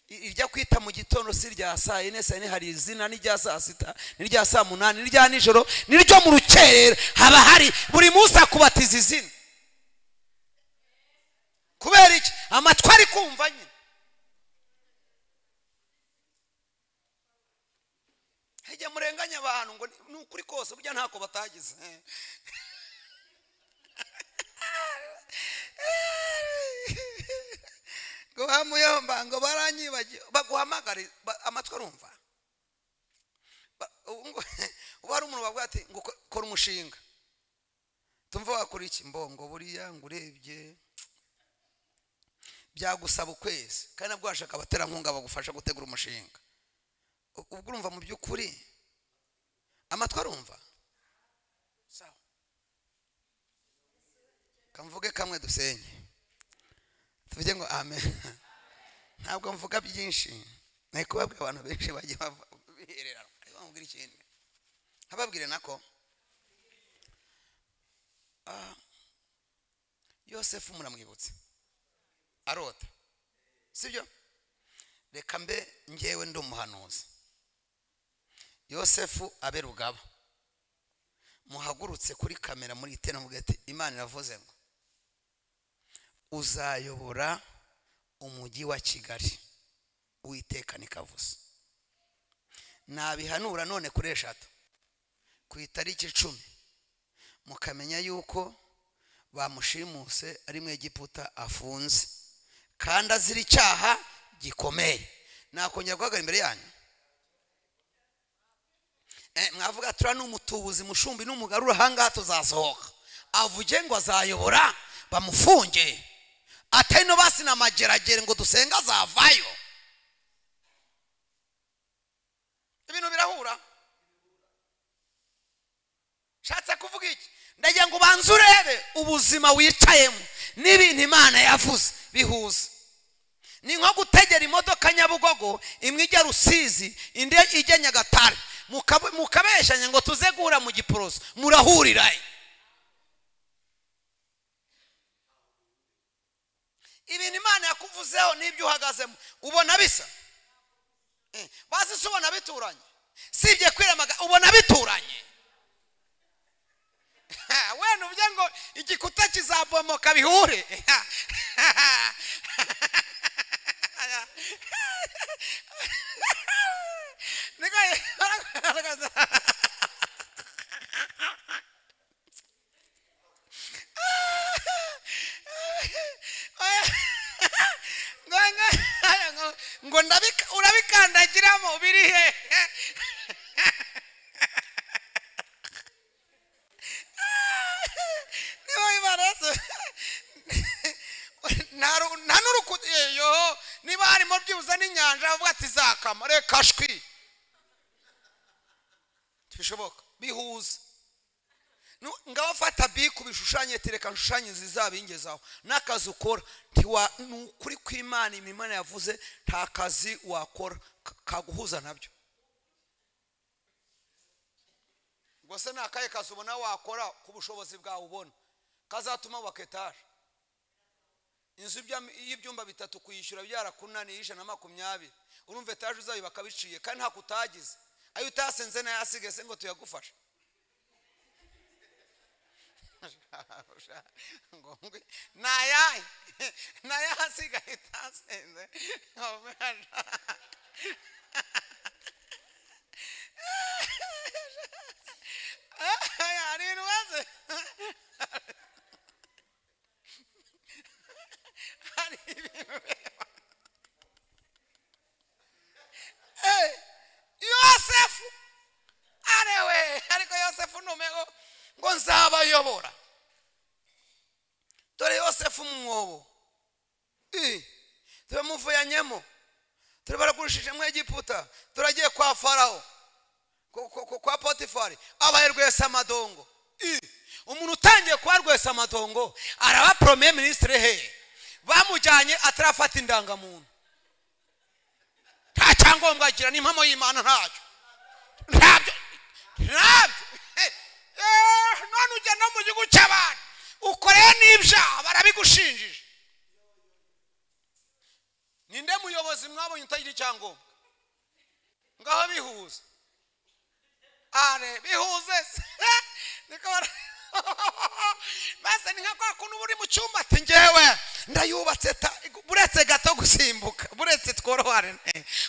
Speaker 1: Irya kwita mu gitondo si rya saa 4 saa 4 hari izina n'irya saa 6 n'irya saa 8 n'irya nijoro n'iryo mu rukerera, haba hari buri munsi akubatiza izina. Kubera iki? Amatwi ari kumva nyine. Hejya murenganya abantu ngo nukuri kose burya ntako batagize. Ngo bamuyomba ngo baranyibagiye baguhamagare amatwi arumva. Ubari umuntu babwa ati ngo kora umushinga. Tumva wakora iki? Mbongo buriya ngurebye byagusaba ukwezi, kandi nabwo washaka abaterankunga bagufasha gutegura umushinga. Ubwo urumva mu by'ukuri amatwi arumva. Sawa, kamvuge kamwe dusenye tuvuge ngo amen. Ntabwo mvuga byinshi, nako babwe abantu benshi bagiye biherera, ariko mubwira ikindi hababwire nako Yosefu muramwibutse arota, sibyo? Reka mbe ngewe ndi umuhanuzi. Yosefu abe rugaba, muhagurutse kuri kamera muri itena mugete Imana iravuze ngo uzayobora umujyi wa Kigali Uwiteka nikavuze. nabihanura none kuri eshatu ku itariki 10 mukamenya yuko bamushimuse ari mu Egiputa afunze kandi azira icyaha gikomeye. Nakongera guhagarara imbere yanyu mwavuga tura n'umutubuzi mushumbi n'umugarura hanga tuzasohoka avuge ngo azayobora bamufunge atari no basi na mageragere ngo dusenga azavayo. Ibintu birahura. Shatse kuvuga iki? Ndagira ngo banzurebe ubuzima wicayemo n'ibintu Imana yavuze bihuza. Ni nko gutegera imodoka Nyabugogo imwe ijya Rusizi indi ijya Nyagatare mukabeshanya ngo tuze guhura mu Giporoso murahuriraye. Ibintu Imana yakuvuzeho n'ibyo uhagazemo ubona bisa bazi se ubona bituranye sibye kwiramaga ubona bituranye. Wena uvuge ngo igikuta kizabomoka bihure ngo urabikandagiramo biri he niba ibarazo nta n'urukuyo niba harimo byibuza n'inyanja avuga ati zakama reka shwi bishoboka bihuza. Ngaho fata biku bishushanye tereka nshushanye zizabingezaho n'akazi ukora kuri kw'Imana Imana yavuze nta kazi wakora kaguhuza nabyo. Gose nakaye kazi ubona wakora ku bushobozi bwawe ubona kazatuma waketaje inzu y'ibyumba 3 kuyishyura byarakunaniye 120 urumva etaje uzayi bakabiciye kandi nta kutagize ayo utasenze na yasigese ngo tuyagufasha ngongwe naya hasigaye itasenze ari ruwaze ari ibintu Yosefu arewe ariko Yosefu numego ngo nzabayobora dore Yosefu mwobo tubamuvuyanyemo turi baragurishije mu Egiputa turagiye kwa Farao kwa Potifari abaherwesa amadongo. Umuntu utangiye kwarwesa amadongo araba premier ministre he bamujyanye atarafata indangamuntu nta cyangombwa agira n'impamo y'Imana ntacyo ntabyo none ujya no mu gihugu cy'abantu ukoreye n'ibyaha barabigushinjije. Ninde muyobozi mwabonye utagira icyangombwa ngaho bihuza bihuze base ni nka kwa kuntu buri mu cyumba ati ngewe ndayubatse buretse gato gusimbuka buretse tworohare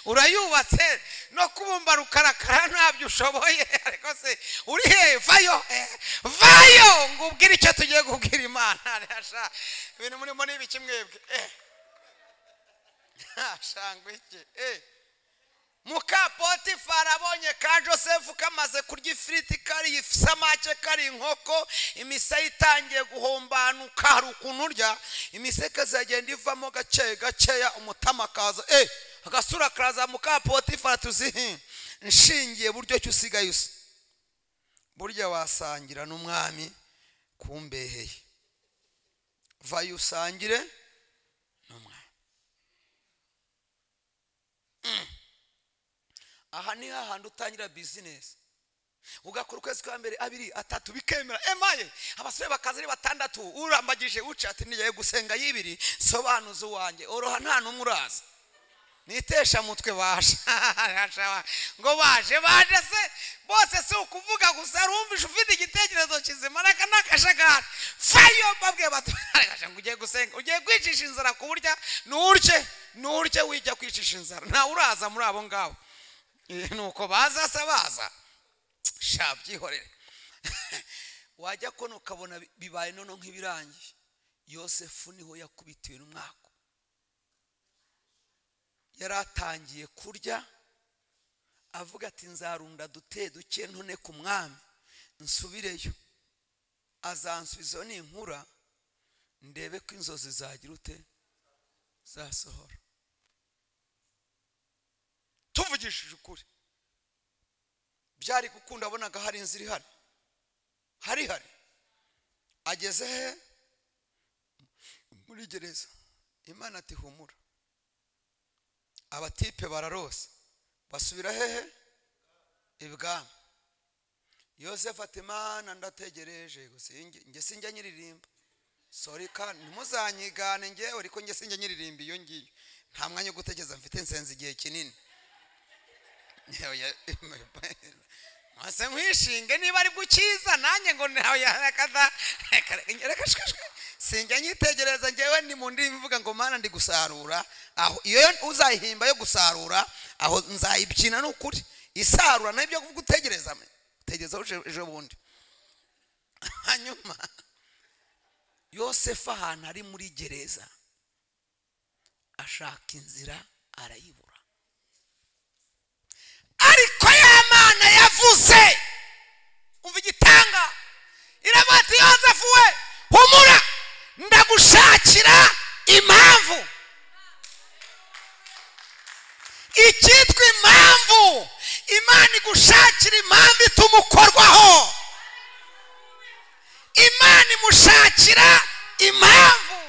Speaker 1: urayubatse no kubumba rukarakara ntabyo ushoboye ariko se uri he vayo ngo ubwire icyo tugiye kubwira Imana rasha ibintu murimo n'ibiki mwebwe shangwe iki muka Potifari abonye ka Josefu kamaze kurya ifiriti kari isamake kari inkoko imisaya itangiye guhombanuka hari ukuntu urya imiseke zagenda ivamo gakeya umutama kaza agasura karaza muka Potifari tuzihi nshingiye buryo cyo usigaye usa burya wasangira n'umwami kumbeheye vayo usangire n'umwami. Aha ni hahandi utangira business ugakora ukwezi kwa mbere 2 3 bikemera emaye abasore bakaza ari 6 urambagije ucati niye gusenga y'ibiri sobanuza wanjye oroha nta numuraza nitesha mutwe basha ngo baje se bose se ukuvuga gusa rumvisha ufite igitekerezo kizima nakashagara fayo babwe bataragasha ngo ugiye gusenga ugiye kwicisha inzara ku burya nurye wijya kwicisha inzara nta uraza muri abo ngabo nuko baza shabyihorere wajya kono ukabona bibaye none nk'ibirangiye. Yosefu niho yakubitiwe n'umwako, yaratangiye kurya avuga ati nzarunda duke ntone ku mwami nsubireyo, azansubizo n'inkura ndebe ko inzozi zagira ute zasohora. Tuvugishije ukuri byari gukunda, abonaga hari inzira hari ageze he muri gereza. Imana ati humura, abatipe bararose basubira hehe ibwami. Yosefu ati Mana ndategereje nge sinjya nyiririmba, sorry kandi ntimuzanyigane ngewe ariko nge sinjya nyiririmba iyo ngiyo, nta mwanya gutegeza mfite nsenze igihe kinini. Mase nkwishinge niba ari gukiza nanjye ngo yakada sinjya nyitegereza ngewe ni mu ndimi mvuga ngo Mana ndi gusarura aho, iyo uzayihimba yo gusarura aho nzayibyina n'ukuri. Isarura nabyo gutegereza tegeza ejo bundi. Hanyuma Yosefu ahantu ari muri gereza ashaka inzira arayibura, ariko ya Mana yavuze, umva igitanga, iravuga ati Yosefu we humura ndagushakira impamvu. Icyitwa impamvu, Imana igushakira impamvu ituma ukorwaho. Imana imushakira impamvu.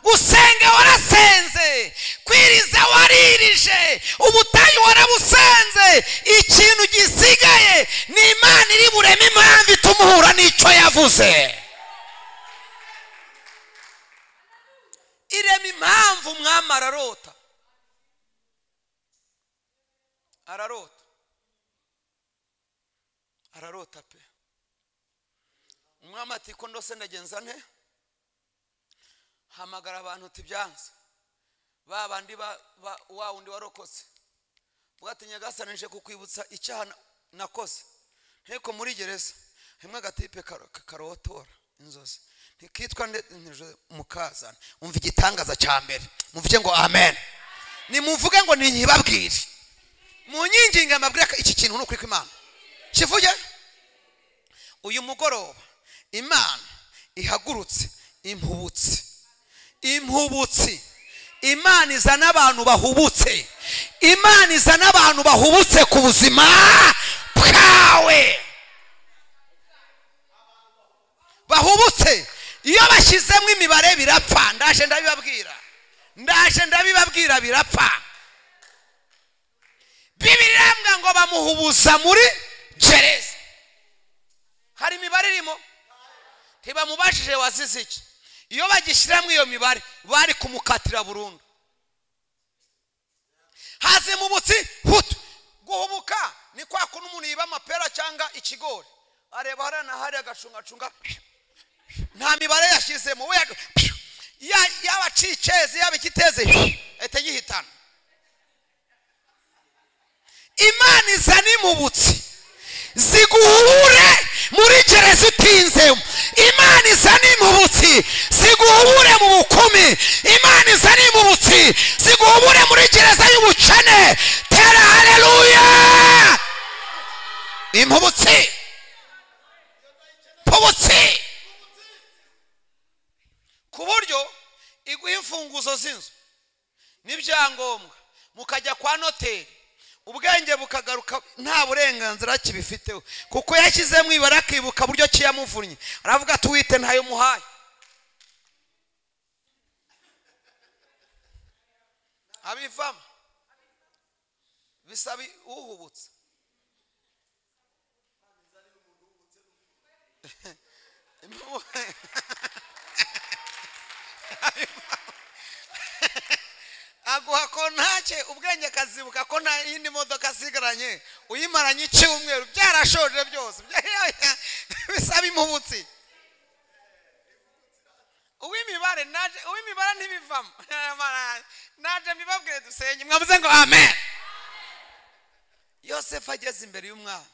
Speaker 1: Gusenga warasenze, kwiriza waririje, ubutayu warabusenze, ikintu gisigaye ni Imana iri bureme impamvu ituma uhura n'icyo yavuze. Irema impamvu. Umwami ararota pe. Umwami ati ko ndose ndagenza nte, hamagara abantu tibyanze, babandi wa undi warokotse bwati Nyagasani nje kukwibutsa icyaha nakoze. Nteko muri gereza hemwe agatipe karotora inzozi ntikitwa mukazana. Umva igitangaza cya mbere, muvuge ngo amen. Ni muvuge ngo ninyibabwire, mu nyinginga amabwira iki kintu n'ukuri kw'Imana kivuge. Uyu mugoroba Imana ihagurutse impubutsi. Imana izana abantu bahubutse, Imana izana abantu bahubutse ku buzima bwawe, bahubutse. Iyo bashyizemo imibare birapfa, ndaje ndabibabwira birapfa. Bibiliya iravuga ngo bamuhubuza muri gereza. Hari imibare irimo, ntibamubajije wazize iki. Iyo bagishyiramo iyo mibare bari kumukatira burundu. Haze mubutsi hutu guhubuka ni kwa kuno umuntu yiba amapera cyangwa ikigori, areba harana hari agacungacunga, nta mibare yashyizemo, we yabaciceze yabikiteze ete gihitana. Imana izana imubutsi ziguhure muri gereza utinzemo. Imana izana imubutsi ziguhure mu bukumi. Imana izana imubutsi ziguhure muri gereza y'ubukene. Tera haleluya. Impubutsi ku buryo iguha imfunguzo z'inzu n'ibyangombwa, mukajya kwa noteri, ubwenge bukagaruka nta burenganzira kibifiteho, kuko yashyizemo ibara akibuka buryo kiyamuvunnye, aravuga ati wite ntayo muhaye. Abivamo bisabi uhubutse. Aguha kontake ubwenge kazibuka ko nta yindi modoka asigaranye, uyimaranye icyumweru byarashoje byose. Bisaba impubutsi. Uwimibare ntibivamo. Naje mbibabwire dusenye, mwavuze ngo amen. Yosefu ageze imbere y'umwami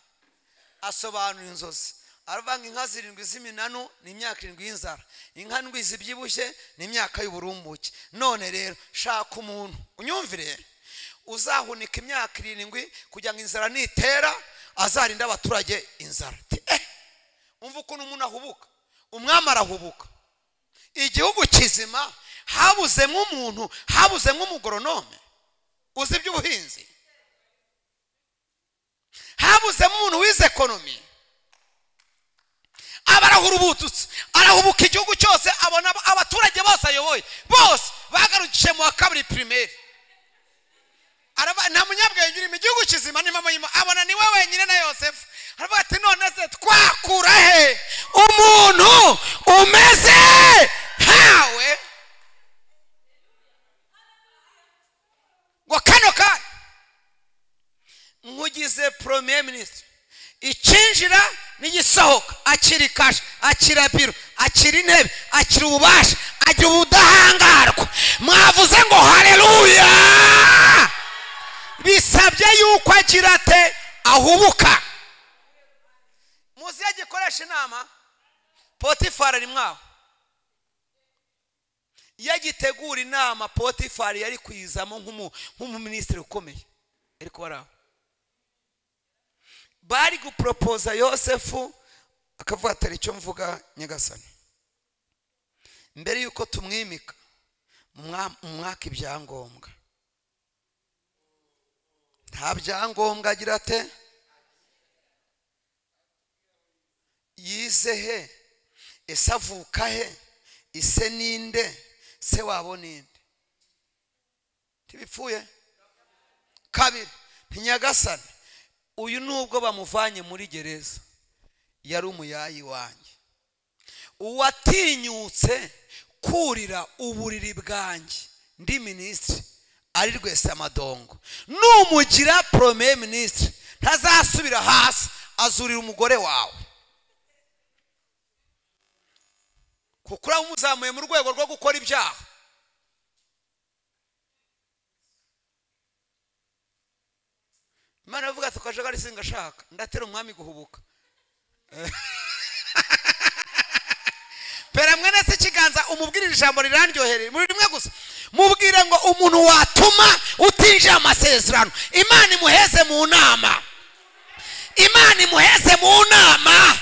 Speaker 1: asobanura inzozi aravanga inka 7 z'iminanu ni imyaka 7 y'inzara, inka 7 zibyibushye ni imyaka y'uburumbuke. None rero shaka umuntu unyumvire uzahunika imyaka 7 kugira ngo inzara nitera azarinda abaturage inzara. Umva ukuntu umuntu ahubuka, umwami arahubuka. Igihugu kizima habuzemo umuntu, habuzemo umugoronome uzi iby'ubuhinzi, habuzemo umuntu wize ekonomi. Abarahurubututse arahubuka igihugu cyose, abona abaturage bose ayoboye bose bagarukije mu wa 2 primaire. Nta munyabwenge uri mu gihugu kizima ni mama yima, abona ni we wenyine na Yosefu. Aravuga ati none se twakura he umuntu umeze nkawe ngo kano ka nkugize premier ministre, icinjira n'igisohoka, akiri kasha, akira biro, akiri intebe, akiri ububasha, agira ubudahangarwa. Mwavuze ngo haleluya. Bisabye yuko agira ate ahubuka. Muzi yagikoresha inama Potifari ari mwaho, yagitegura inama Potifari yari kwizamo nk'umuministiri ukomeye, ariko baraho bari gupropoza Yosefu akavuga atari icyo mvuga nyagasani, mbere yuko tumwimika mwaka ibyangombwa. Nta byangombwa agira ate, yize he, ese avuka he, ise ninde, se wabo ninde, ntibipfuye. Kabiri, ntinyagasani uyu nubwo bamuvanye muri gereza yari umuyayi wanjye, uwatinyutse kurira uburiri bwanjye ndi ministre ari rwese amadongo, numugira premier ministre ntazasubira hasi, azurira umugore wawe kuko uramuzamuye mu rwego rwo gukora ibyaha. Imana avuga ati kajagari singashaka, ndatera umwami guhubuka. Pera mwene se kiganza umubwirira ijambo rirandyohereye muri rimwe gusa, mubwire ngo umuntu watuma utinje amasezerano Imana imuheze mu nama, Imana imuheze mu nama,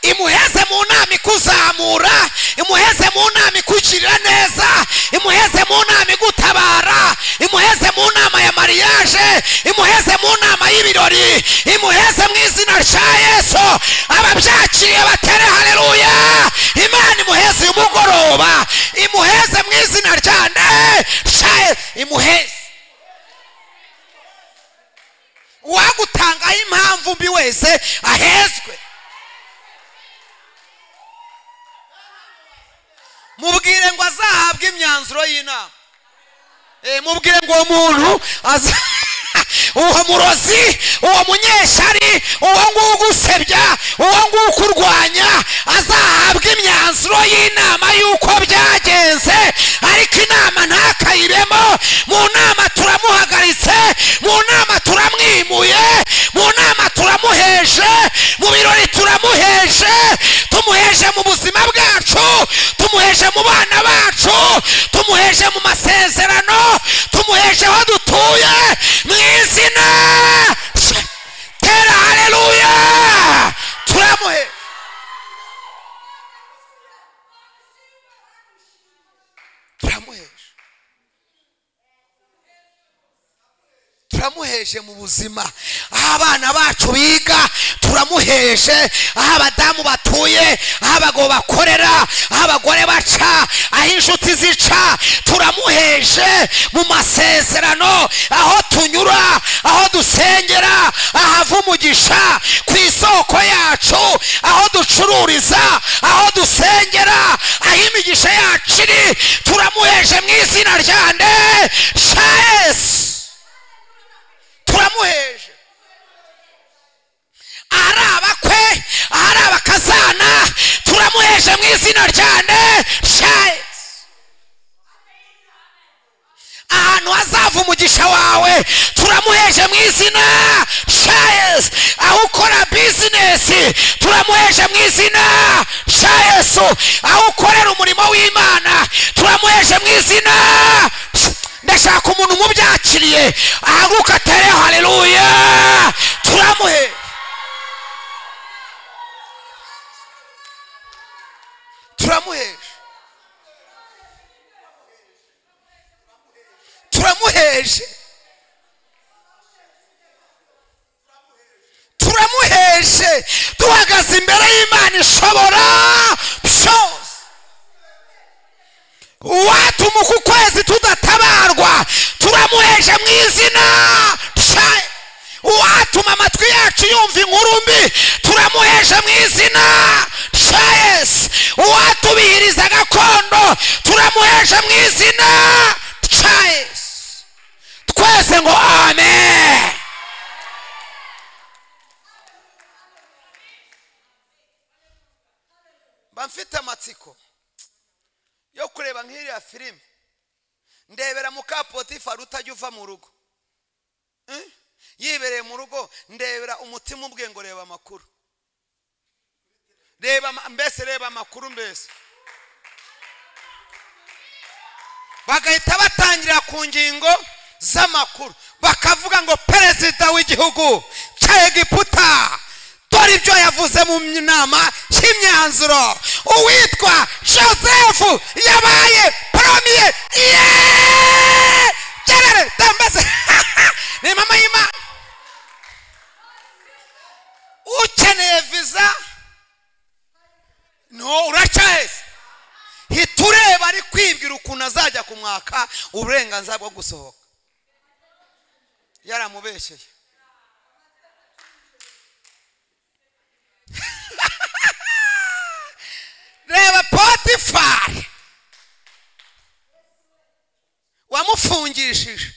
Speaker 1: imuheze mu nama ikuzamura, imuheze mu nama ikugirira neza, imuheze mu nama igutabara, imuheze mu nama ya mariage, imuheze mu nama y'ibirori, imuheze mu izina rya Yesu. Ababyakiriye batere haleluya. Imana imuheze umugoroba, imuheze mu izina rya Yesu, imuheze. Wagutangaho impamvu mbi wese ahezwe. Mubwire ngo azahabwe imyanzuro y'inama. Mubwire ngo umuntu uwo murozi, uwo munyeshari, uwo ngugusebya, uwo ngukurwanya azahabwa imyanzuro y'inama yuko byagenze, ariko inama ntakayiremo. Mu nama turamuhagaritse, mu nama turamwimuye, mu nama turamuheje, mu birori turamuheje, tumuheje mu buzima bwacu, tumuheje mu bana bacu, tumuheje mu masezerano, tumuheje aho dutuye. Mu izina tera haleluya. Turamuheje, turamuheje, turamuheje mu buzima. Aho abana bacu biga turamuheje, aho abadamu batuye, aho abagabo bakorera, aho abagore baca, aho inshuti zica, turamuheje mu masezerano. Aho tunyura, aho dusengera, ahava umugisha ku isoko yacu, aho ducururiza, aho dusengera, aho imigisha yacu iri, turamuheje mu izina rya Yesu. Turamuheje. Ahari abakwe, ahari abakazana, turamuheje mu izina rya Yesu. Ahantu hazava umugisha wawe turamuheje mu izina rya Yesu. aho ukora bizinesi turamuheje mu izina rya Yesu. aho ukorera umurimo w'Imana turamuheje mu izina. ndashaka umuntu mubyakiriye ahaguruka atere haleluya. turamuheje turamuheje turamuheje turamuheje duhagaze imbere y'Imana ishobora byose. uwatuma uku kwezi tudatabarwa turamuheje mu izina rya. uwatuma amatwi yacu yumva inkuru mbi turamuheje mu izina rya Yesu. uwatubihiriza gakondo turamuheje mu izina rya Yesu. twese ngo amen. mfite amatsiko yo kureba nk'iriya filime. ndebera muka Potifari utajya uva mu rugo yibereye mu rugo. ndebera umutima ubwe ngo reba amakuru. reba amakuru mbese. bagahita batangira ku ngingo z'amakuru bakavuga ngo perezida w'igihugu cya Egiputa dore ibyo yavuze mu nama y'imyanzuro. uwitwa Joseph yabaye premier gerere tambase ni mama y'Imana. ukeneye visa no uracyaheze. hitureba ari kwibwira ukuntu azajya kumwaka uburenganzira bwo gusohoka. yaramubeshyeye. reba Potifari wamufungishije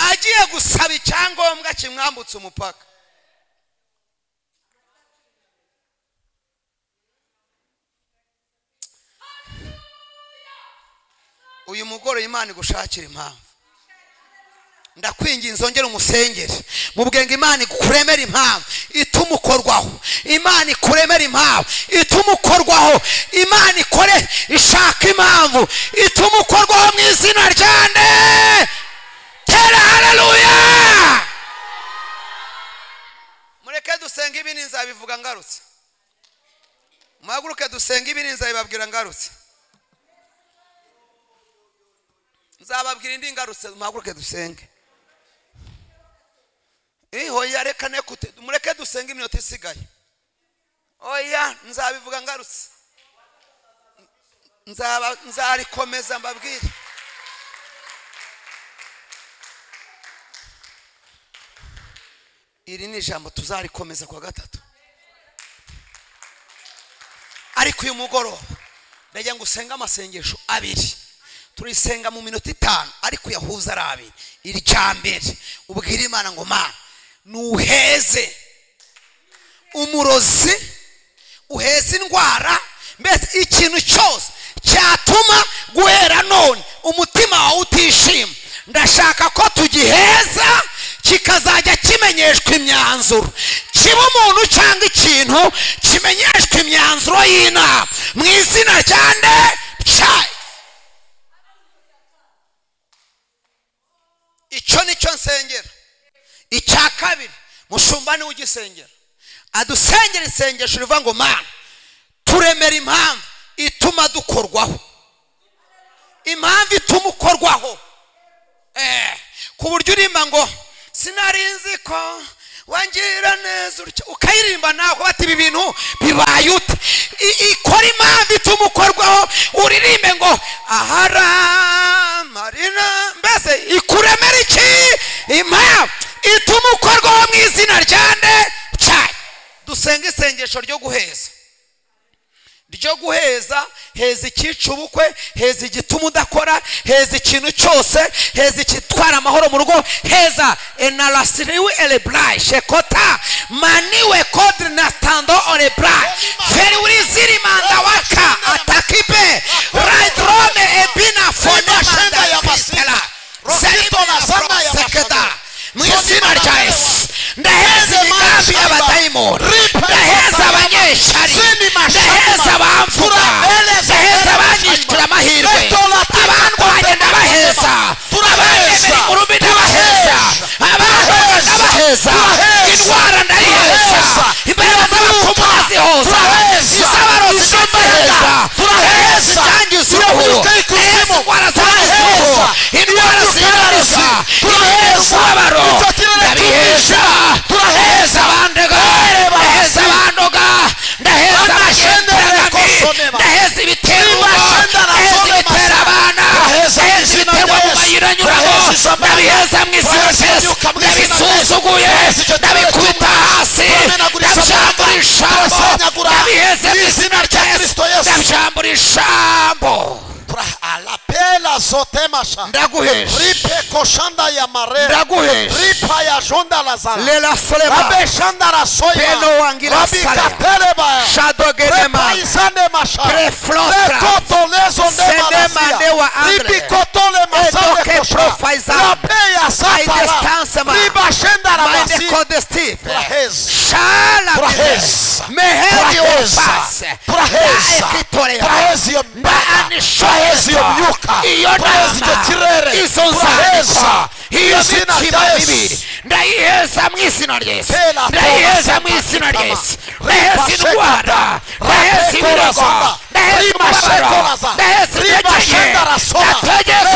Speaker 1: agiye gusaba icyangombwa kimwambutse umupaka. uyu mugore Imana igushakira impamvu. ndakwinginze ongera umusengere mubwenga Imana ikuremera impamvu ituma ukorwaho. Imana ikuremera impamvu ituma ukorwaho. Imana ikore ishaka impamvu ituma ukorwaho mu izina rya nde. tera haleluya. mureke dusenga ibi nzabivuga ngarutse. muhaguruke dusenga ibi nzabibabwira ngarutse. nzababwira indi ngarutse. muhaguruke dusenge. hoya reka nekute mureke dusenga iminota isigaye. oya nzabivuga ngarutse. nzarikomeza mbabwire. iri ni ijambo tuzarikomeza kwa gatatu. ariko uyu mugoroba ndagira ngo usenge amasengesho abiri. turisenga mu minota 5 ariko yahuza ari abiri. irya mbere ubwira Imana ngo Mana nuheze umurozi, uheze indwara, mbese ikintu cyose cyatuma guhera none umutima wawe utishima. ndashaka ko tugiheza kikazajya kimenyeshwa imyanzuro. kiba umuntu cyangwa ikintu kimenyeshwa imyanzuro y'inama mu izina rya nde cya. icyo nicyo nsengera. icya kabiri mushumba ni ugisengera adusengera isengesho rivuga ngo Mana turemera impamvu ituma dukorwaho. impamvu ituma ukorwaho ku buryo urimba ngo sinarinzi ko wangira neza ukayirimba nawe bati ibi bintu bibaye ute. ikora impamvu ituma ukorwaho. uririmbe ngo ahara marina, mbese ikuremera iki impamvu ituma ukorwaho mu izina rya nde cyayo. dusenga isengesho ryo guheza. heza ikica ubukwe, heza igituma udakora, heza ikintu cyose, heza ikitwara amahoro mu rugo, heza enarasiriwe elebrai shekota maniwe kodri na stando olebrai feri uriziri manda waka atakipe raidrome ebina fone manda ya pistela ijambo
Speaker 2: alapela zote masha
Speaker 1: ndaguhesha
Speaker 2: ripe koshanda ya mare
Speaker 1: ndaguhesha
Speaker 2: ripa ya jonda lazala
Speaker 1: lela solema
Speaker 2: rabe shanda la soya
Speaker 1: peno wangila
Speaker 2: rabi
Speaker 1: sala
Speaker 2: kateleba
Speaker 1: shadogene ma
Speaker 2: repa isande masha
Speaker 1: preflostra
Speaker 2: rekoto lezo
Speaker 1: sende mandewa
Speaker 2: angle
Speaker 1: angle
Speaker 2: ripi kotole masande
Speaker 1: edoke
Speaker 2: kosha
Speaker 1: profaizan
Speaker 2: rape ya satala riba shenda la
Speaker 1: mainde
Speaker 2: masi
Speaker 1: kodestif
Speaker 2: prahez
Speaker 1: shala
Speaker 2: prahez
Speaker 1: mehedi ofas
Speaker 2: prahez prahez yo prahez yo myuka prahez yo kirere
Speaker 1: izo nzandiko iyo mitima mibiri ndayiheza mu izina rya Yesu ndayiheza mu izina rya Yesu ndaheza indwara ndaheza ibibazo ndaheza umubabaro ndaheza intege ndategeka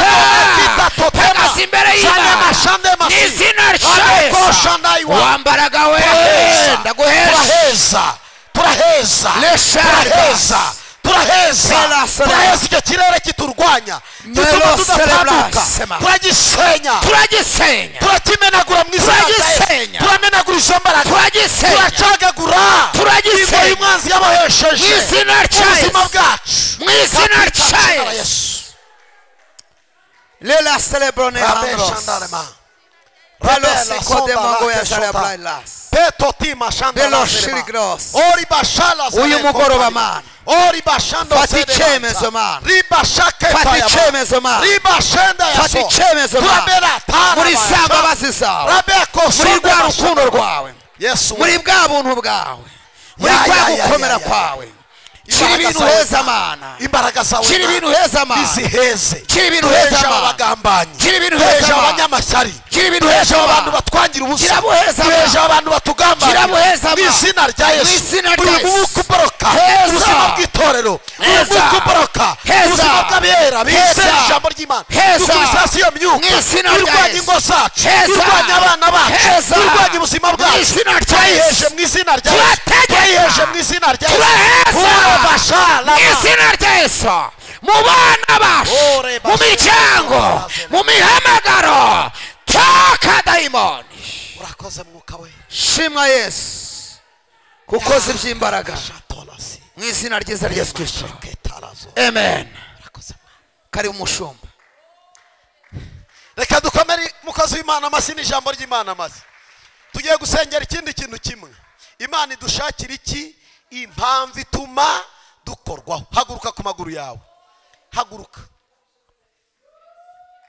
Speaker 1: mpagaze imbere y'Imana mu izina rya Yesu wambaraga we ndaguheza
Speaker 2: turaheza turaheza icyo kirere kiturwanya gituma tudatambuka turagisenya turakimenagura mu izina rya Yesu turamenagura izo mbaraga turacagagura ingo y'umwanzi yabahesheje ubuzima bwacu
Speaker 1: mu izina rya Yesu lela celebrone andros Pelo siko de mango ya celebrailas Pelo shirigros uyu mugoroba mana fata icyemezo mana fata icyemezo mana fata icyemezo mana muri za mbabazi zawe muri rwa rukundo rwawe muri bwa buntu bwawe muri kwa gukomera kwawe shira ibintu heza mana
Speaker 2: imbaraga zawe
Speaker 1: shira ibintu heza mana
Speaker 2: biziheze
Speaker 1: shira ibintu heza mana
Speaker 2: abagambanyi
Speaker 1: shira ibintu heza mana
Speaker 2: abanyamashyari
Speaker 1: shira ibintu heza
Speaker 2: abantu batwangira ubusa
Speaker 1: shira
Speaker 2: abantu batugambana mu izina rya Yesu mwuka uboroka ubuzima bw'itorero mwuka uboroka ubuzima bw'abera bizera ijambo ry'Imana dukubisasi iyo myuka irwanya ingo zacu irwanya abana bacu irwanya ubuzima bwacu twayiheje mu izina rya Yesu twayiheje mu izina rya Yesu
Speaker 1: mu izina rya Yesu mu bana bacu mu miryango mu mihamagaro taka dayimoni
Speaker 2: urakoze mwuka we
Speaker 1: shimwa Yesu kukoze iby'imbaraga mu izina ryiza rya Yesu Kristo amen kari umushumba
Speaker 2: reka dukomere mukozi w'Imana amashyi n'ijambo ry'Imana amashyi tugiye gusengera ikindi kintu kimwe Imana idushakira iki impamvu ituma dukorwaho haguruka ku maguru yawe haguruka